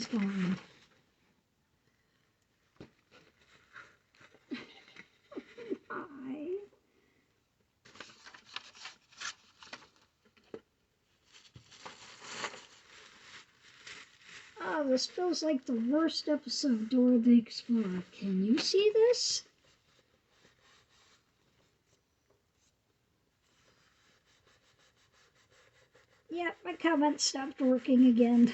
gone. Hi. Oh, this feels like the worst episode of Dora the Explorer. Can you see this? Yep, my comment stopped working again.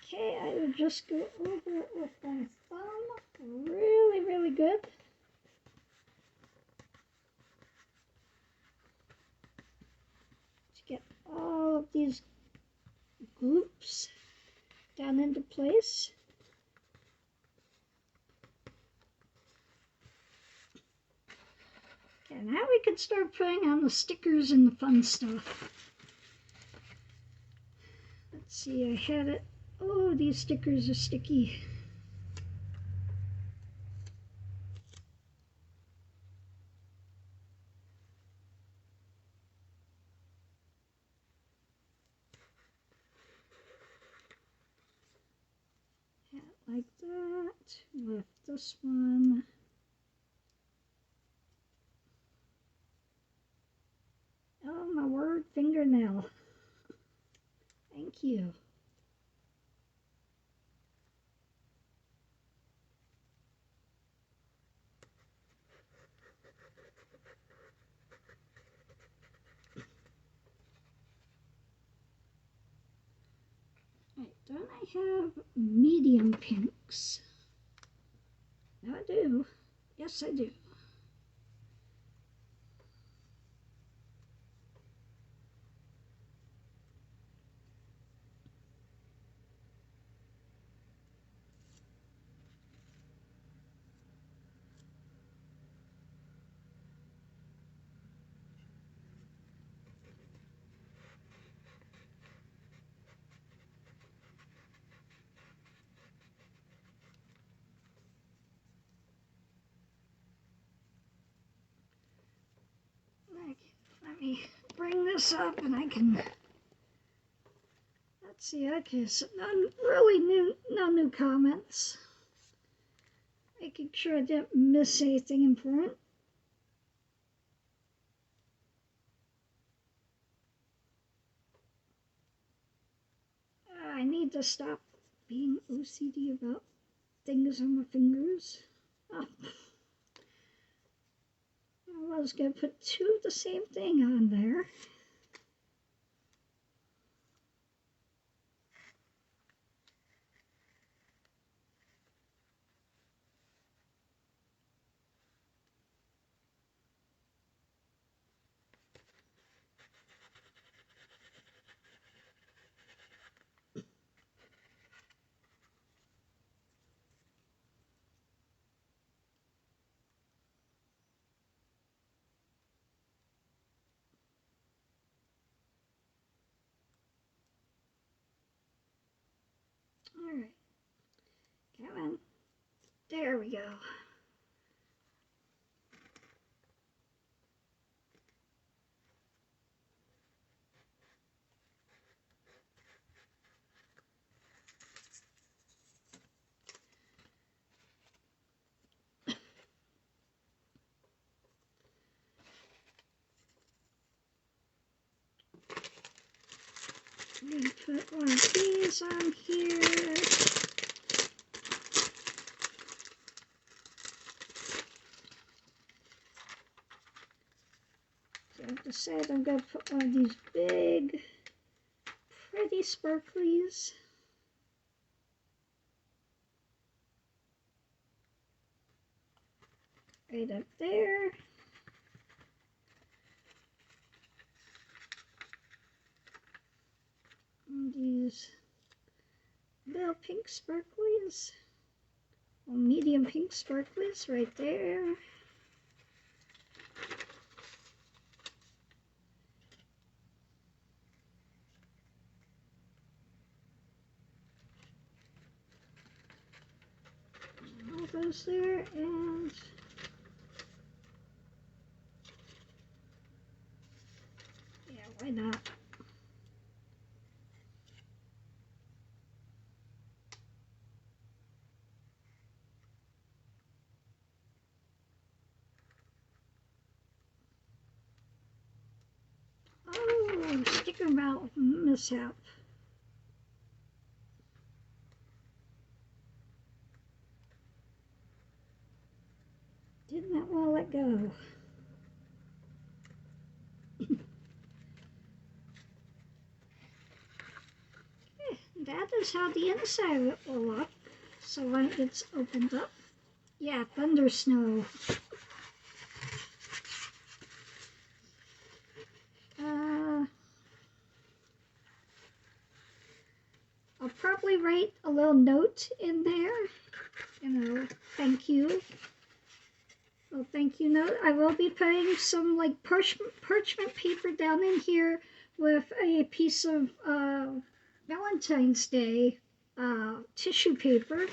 Okay, I will just go over it with my thumb. Really, really good. put these groups down into place. Okay, now we can start putting on the stickers and the fun stuff. Let's see, I had it. Oh, these stickers are sticky. Like that, with this one. Oh, my word, fingernail. Thank you. Right, don't I have medium pinks? No, I do. Yes, I do. Let me bring this up and I can, let's see, okay, so no new comments. Making sure I didn't miss anything important. I need to stop being OCD about things on my fingers. Oh. I was going to put two of the same thing on there. All right, come on. There we go. I'm going to put one of these on here. So I've decided I'm going to put one of these big, pretty sparklies. Right up there. And these little pink sparklies. Well, medium pink sparklies right there. All those there, and yeah, why not? Oh, sticker mouth mishap. Did not want to let go. Okay, that is how the inside of it will look. So when it gets opened up, yeah, thunder snow. probably write a little note in there, thank you. Well, thank you note. I will be putting some like parchment paper down in here with a piece of Valentine's Day tissue paper.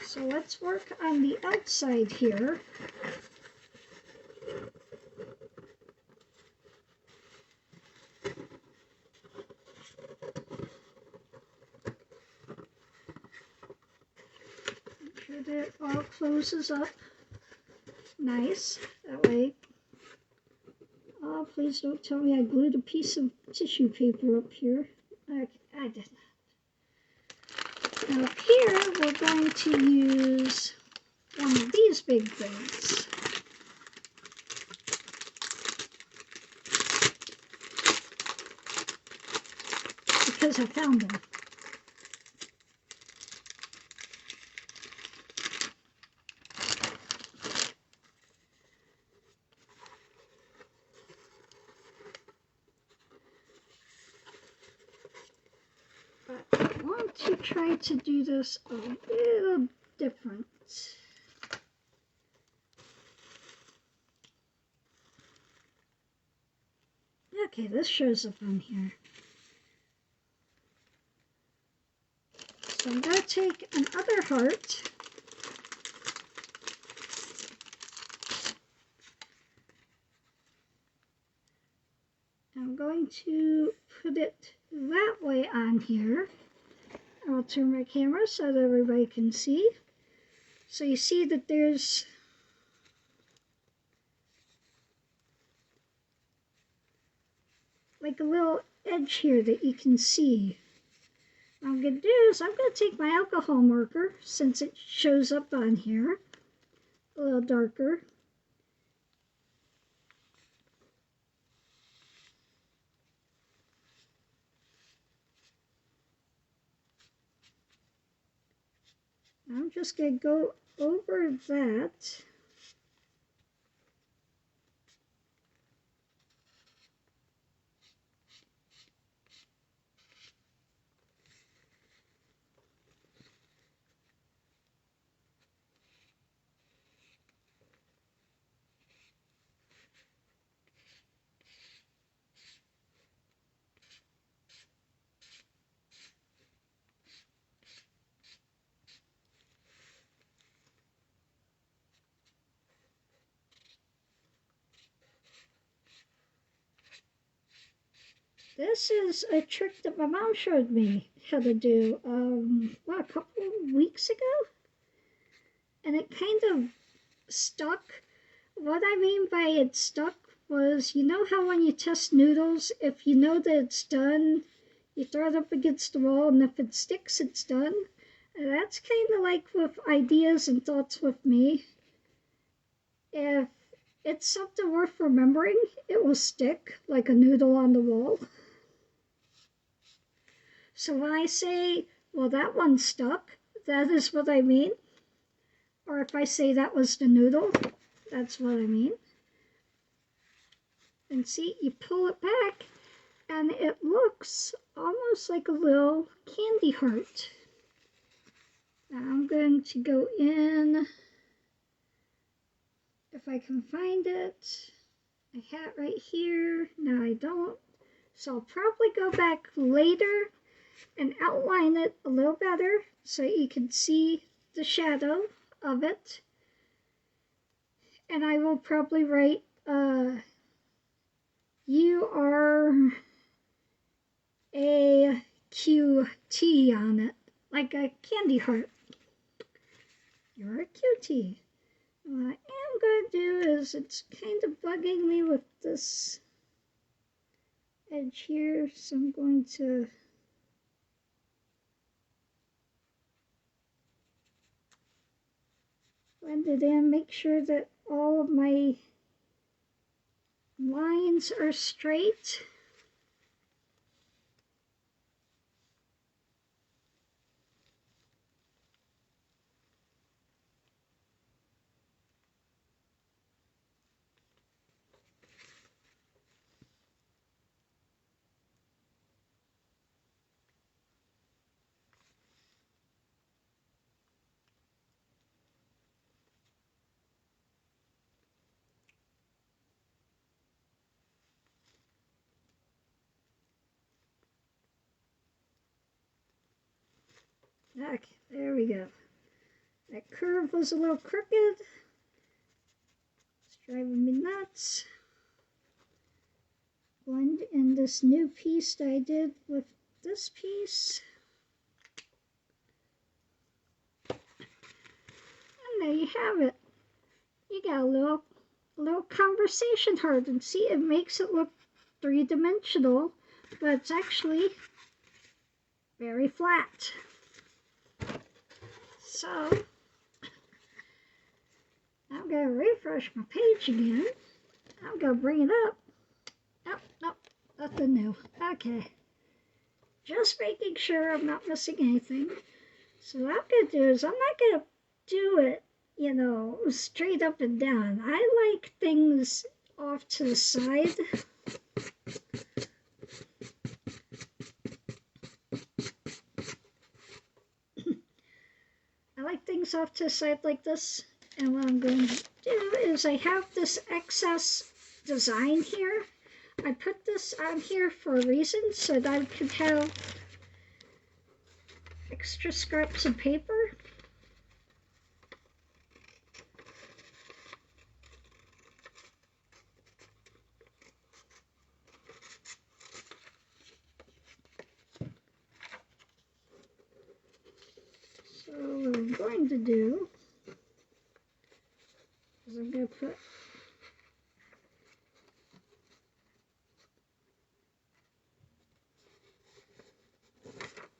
So let's work on the outside here. Make sure that it all closes up nice. That way. Oh, please don't tell me I glued a piece of tissue paper up here. I did not. Now here we're going to use one of these big things. Because I found them. I want to try to do this a little different. Okay, this shows up on here. So I'm going to take another heart. I'm going to put it that way on here. I'll turn my camera so that everybody can see. So you see that there's like a little edge here that you can see. What I'm going to do is I'm going to take my alcohol marker, since it shows up on here, a little darker. I'm just going to go over that. This is a trick that my mom showed me how to do, a couple of weeks ago? And it kind of stuck. What I mean by it stuck was, you know how when you test noodles, if you know that it's done, you throw it up against the wall, and if it sticks, it's done? And that's kind of like with ideas and thoughts with me. If it's something worth remembering, it will stick like a noodle on the wall. So when I say, well, that one stuck, that is what I mean. Or if I say that was the noodle, that's what I mean. And see, you pull it back, and it looks almost like a little candy heart. Now I'm going to go in, if I can find it. I had it right here. Now I don't. So I'll probably go back later and outline it a little better so you can see the shadow of it. And I will probably write you are a QT on it, like a candy heart. You're a QT. What I am going to do is, it's kind of bugging me with this edge here, so I'm going to blend it in, make sure that all of my lines are straight. Okay, there we go. That curve was a little crooked. It's driving me nuts. Blend in this new piece that I did with this piece. And there you have it. You got a little conversation heart, and see, it makes it look three-dimensional, but it's actually very flat. So I'm going to refresh my page again. I'm going to bring it up. Nope, nothing new. Okay. Just making sure I'm not missing anything. So what I'm going to do is I'm not going to do it, you know, straight up and down. I like things off to the side. I like things off to the side like this. And what I'm going to do is I have this excess design here. I put this on here for a reason, so that I could have extra scraps of paper. So what I'm going to do is I'm going to put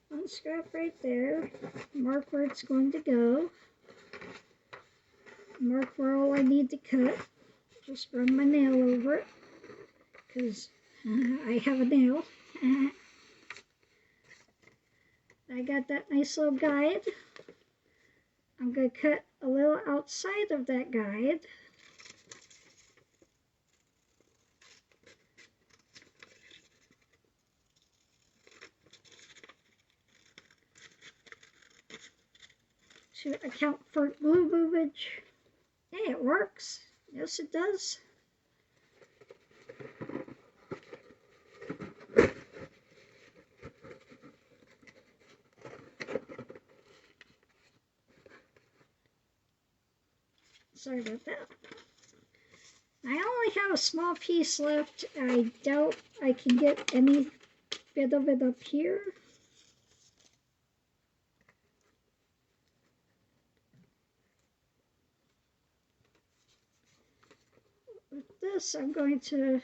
one scrap right there, mark where it's going to go, mark where all I need to cut, just run my nail over it, because I have a nail. I got that nice little guide. I'm going to cut a little outside of that guide. To account for glue movage. Hey, it works. Yes, it does. Sorry about that. I only have a small piece left. I doubt I can get any bit of it up here. With this, I'm going to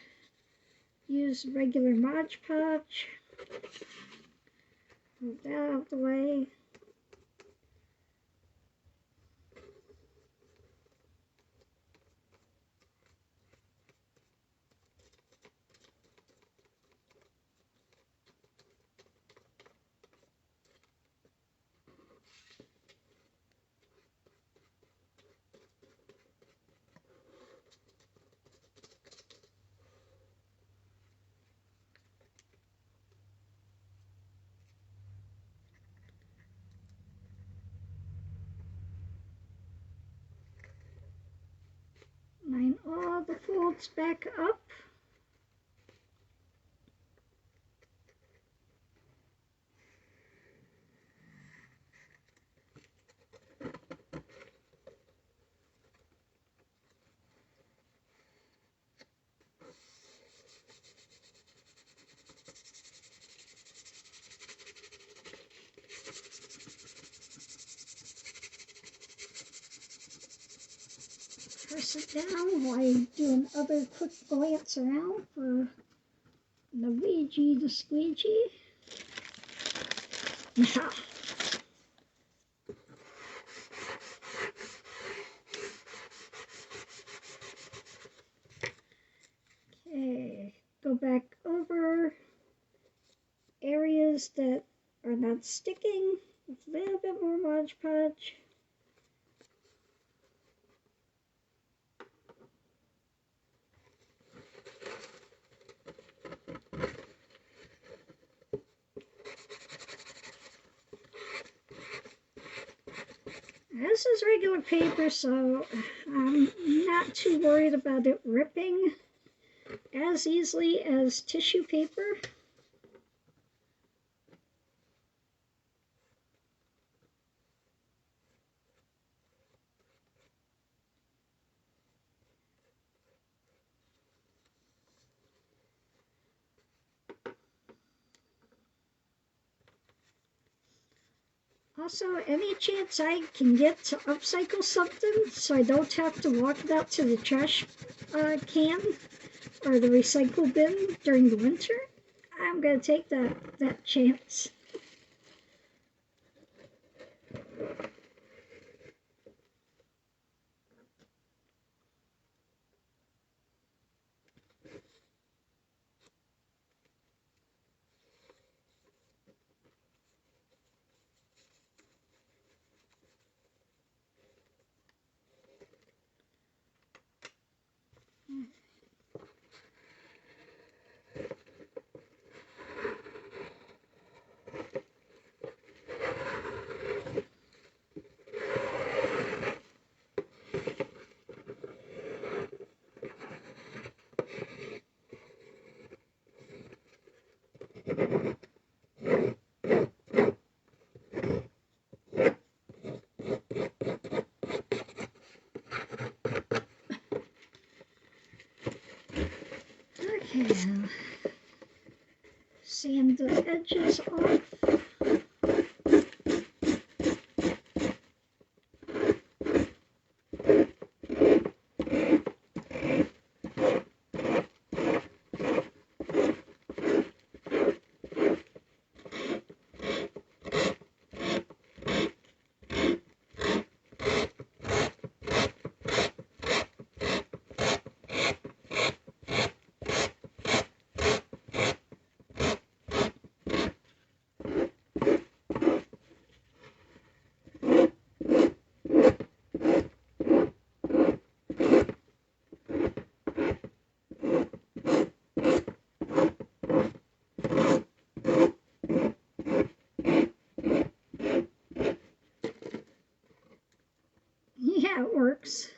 use regular Mod Podge. Move that out of the way. Line all the folds back up. Press it down while doing other quick glance around for the Ouija the squeegee. Now, okay, go back over areas that are not sticking with a little bit more Mod Podge. This is regular paper, so I'm not too worried about it ripping as easily as tissue paper. Also, any chance I can get to upcycle something so I don't have to walk it out to the trash can or the recycle bin during the winter, I'm going to take that chance. Okay, sand the edges off. Yeah, it works.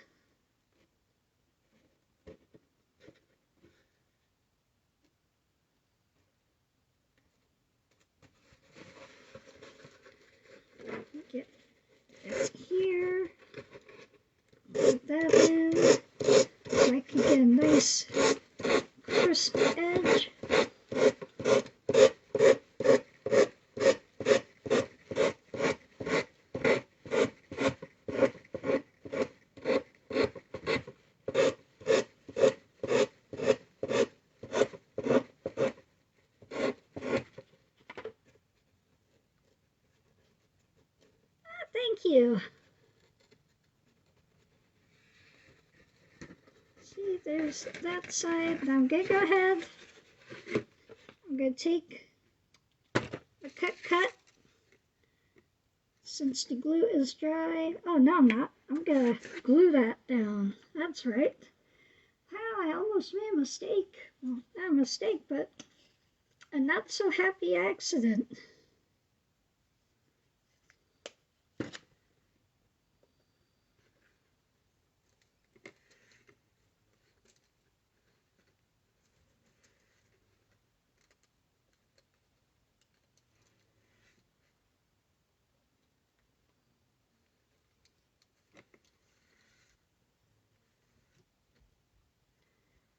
Get this here. Put that in. So I can get a nice crisp edge. Thank you. See, there's that side. Now I'm going to go ahead. I'm going to take the cut. Since the glue is dry. Oh, no, I'm not. I'm going to glue that down. That's right. Wow, I almost made a mistake. Well, not a mistake, but a not so happy accident.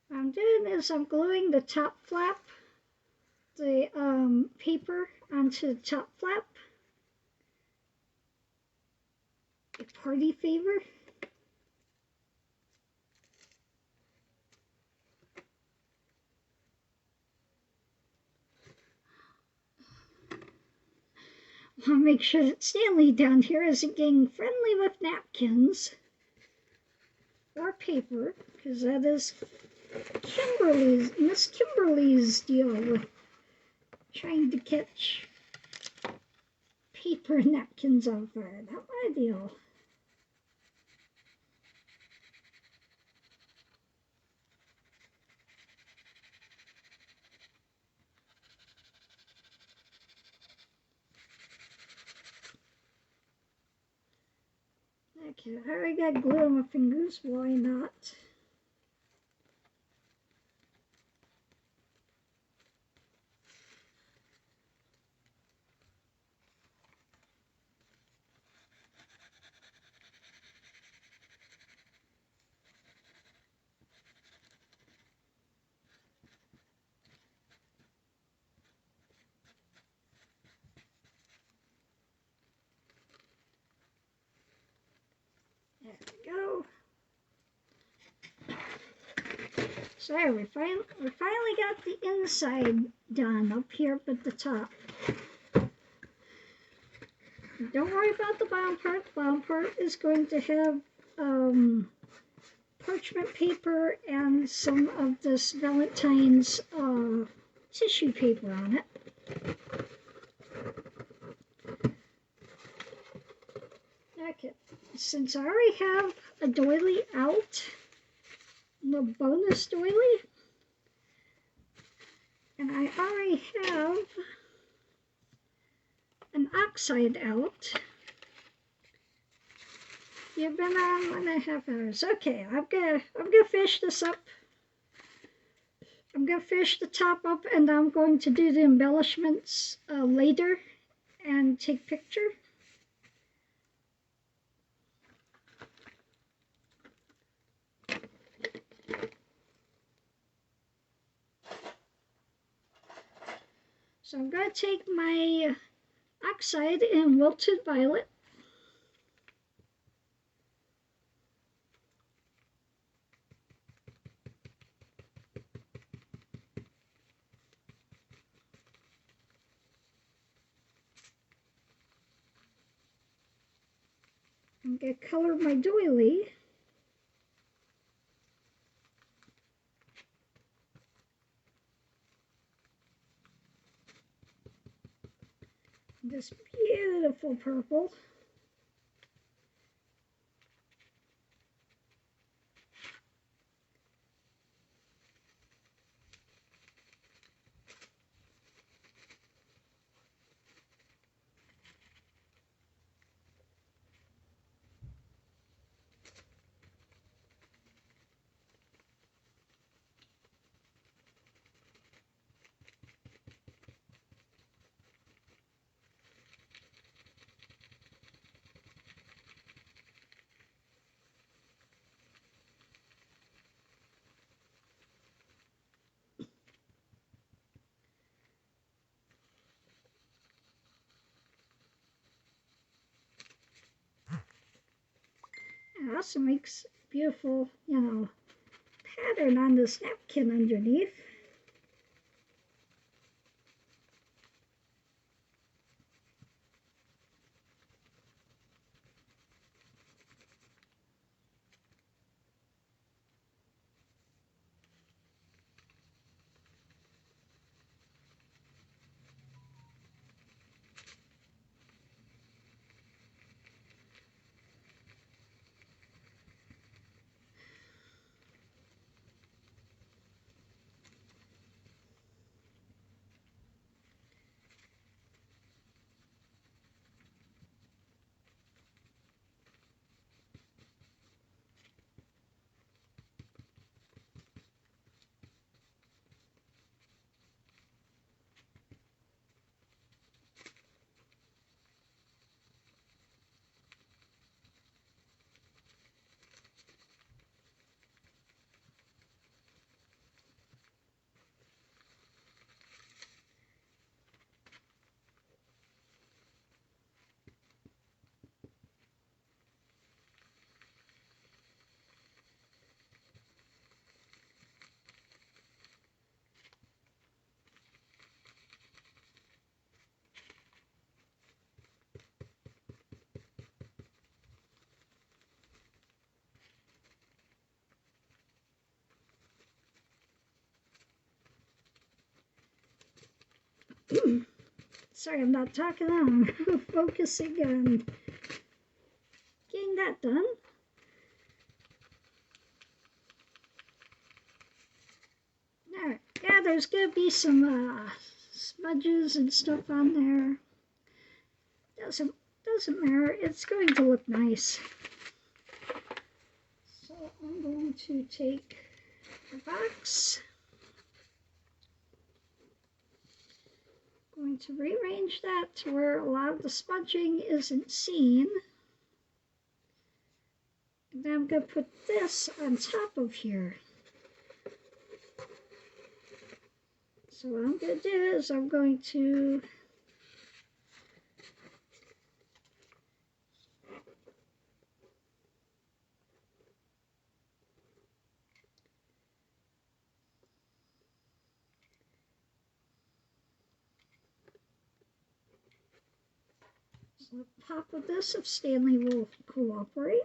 What I'm doing is I'm gluing the top flap, the paper onto the top flap. A party favor. I want to make sure that Stanley down here isn't getting friendly with napkins or paper, because that is Miss Kimberly's deal with trying to catch paper napkins on fire. Not my deal. Okay, I already got glue on my fingers. Why not? So there, we finally got the inside done up here up at the top. Don't worry about the bottom part. The bottom part is going to have parchment paper and some of this Valentine's tissue paper on it. Okay, since I already have a doily out, the bonus doily, and I already have an oxide out. You've been on 1.5 hours. Okay, I'm gonna finish this up. I'm gonna finish the top up, and I'm going to do the embellishments later and take picture. So I'm gonna take my oxide in wilted violet. I'm going to color my doily. This beautiful purple. It also makes beautiful, pattern on this napkin underneath. Sorry, I'm not talking on. I'm focusing on getting that done. Alright, yeah, there's gonna be some smudges and stuff on there. Doesn't matter. It's going to look nice. So I'm going to take a box. Going to rearrange that to where a lot of the smudging isn't seen. And then I'm going to put this on top of here. So what I'm going to do is I'm going to So pop with this if Stanley will cooperate.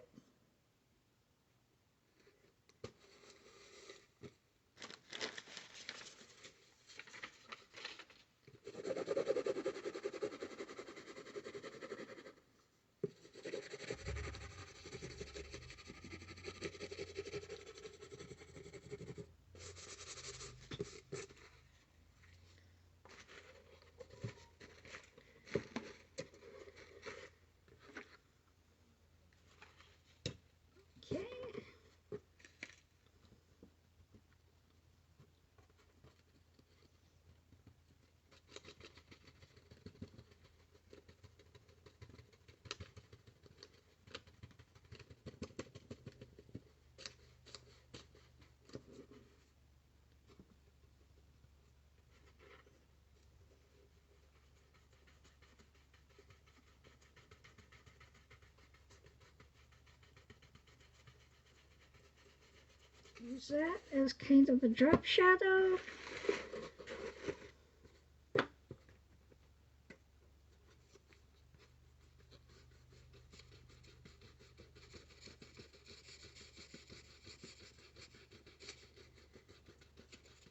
Use that as kind of a drop shadow.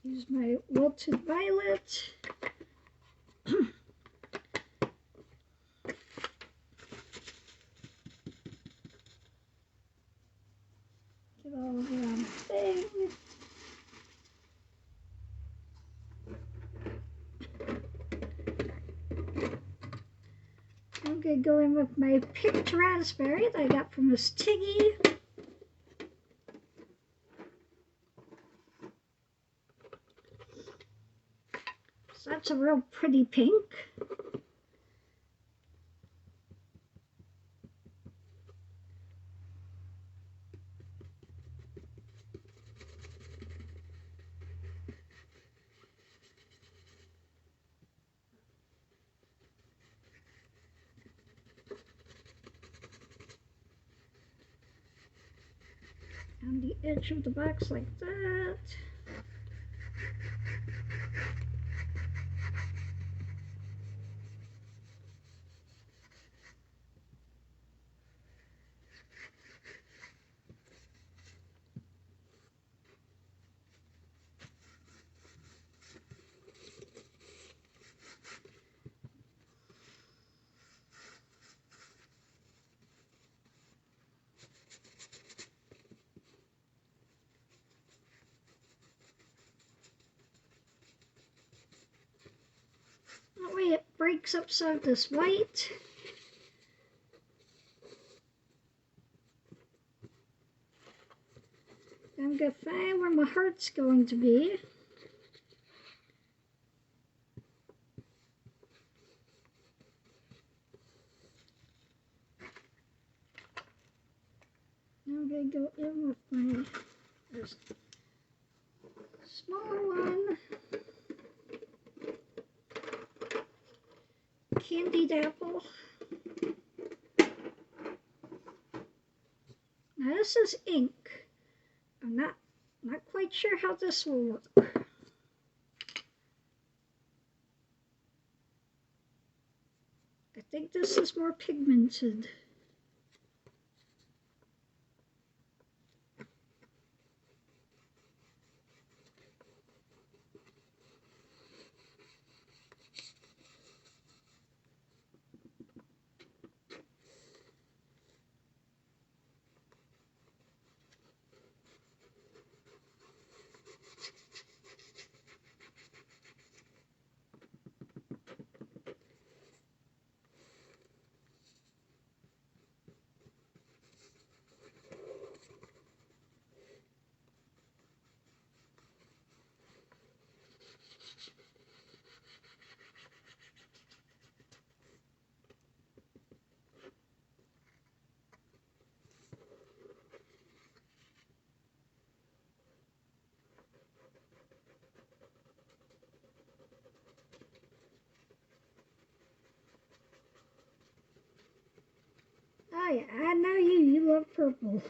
Use my wilted violet. Get all around the thing. I'm going to go in with my picked raspberry that I got from Miss Tiggy. So that's a real pretty pink. On the edge of the box like that. That way it breaks up some of this white. I'm going to find where my heart's going to be. Now I'm going to go in with my small one. Candied apple. Now this is ink. I'm not quite sure how this will work. I think this is more pigmented. Oh yeah, I know you love purple.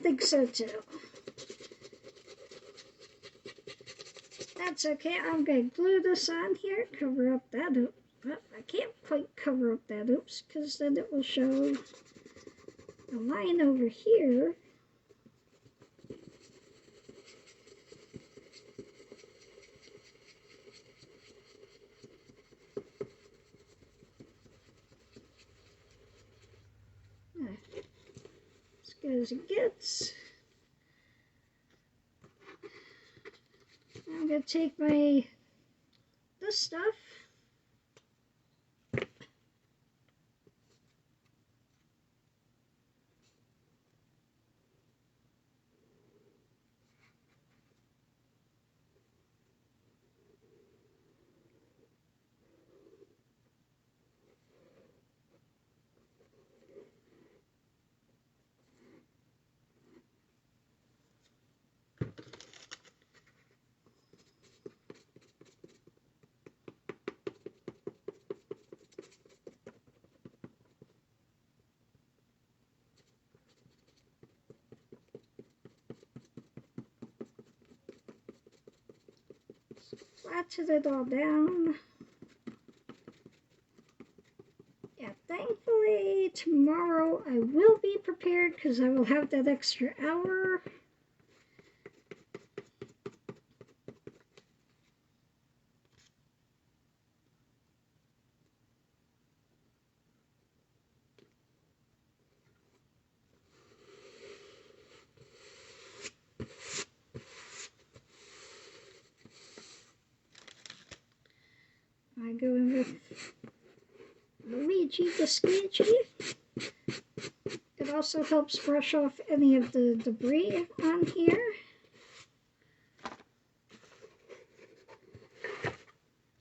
think so too. That's okay. I'm going to glue this on here, cover up that oops. But I can't quite cover up that oops because then it will show a line over here. As good as it gets. I'm going to take this stuff. Flatten it all down. Yeah, thankfully tomorrow I will be prepared because I will have that extra hour. I go in with Luigi the Squeegee. It also helps brush off any of the debris on here.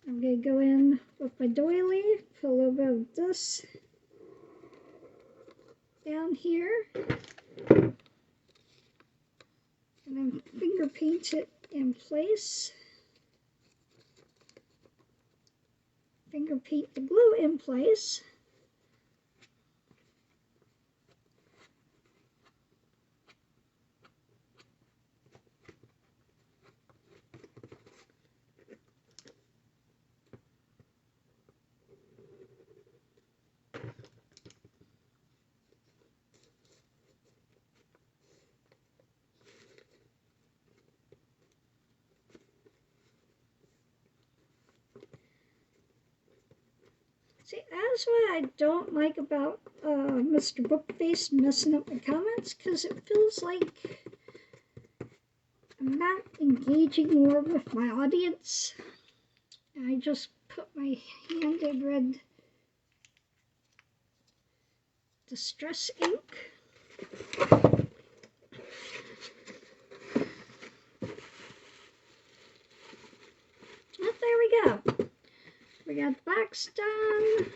I'm going to go in with my doily, put a little bit of this down here, and then finger paint it in place. Finger paint the glue in place. See, that's what I don't like about Mr. Bookface messing up my comments, because it feels like I'm not engaging more with my audience. I just put my hand in red distress ink. And there we go. We got the box done.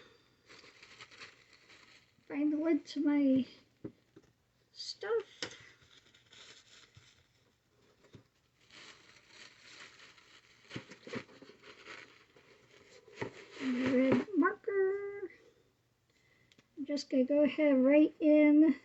Find the lid to my stuff. And the red marker. I'm just going to go ahead and write in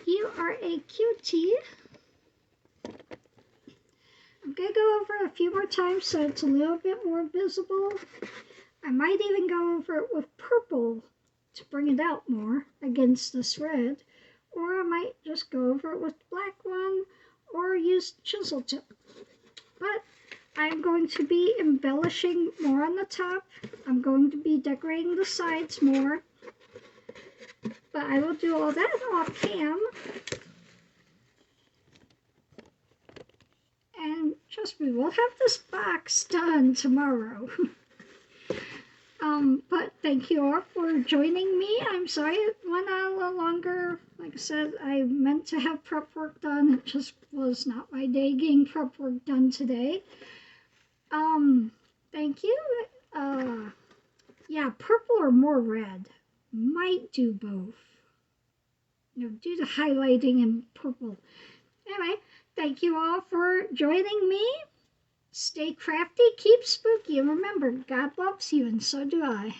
you are a cutie. I'm going to go over it a few more times so it's a little bit more visible. I might even go over it with purple to bring it out more against this red. Or I might just go over it with the black one or use chisel tip. But I'm going to be embellishing more on the top. I'm going to be decorating the sides more. But I will do all that off cam. And trust me, we'll have this box done tomorrow. But thank you all for joining me. I'm sorry it went on a little longer. Like I said, I meant to have prep work done. It just was not my day getting prep work done today. Thank you. Yeah, purple or more red. Might do both. Do the highlighting in purple. Anyway, thank you all for joining me. Stay crafty, keep spooky, and remember, God loves you, and so do I.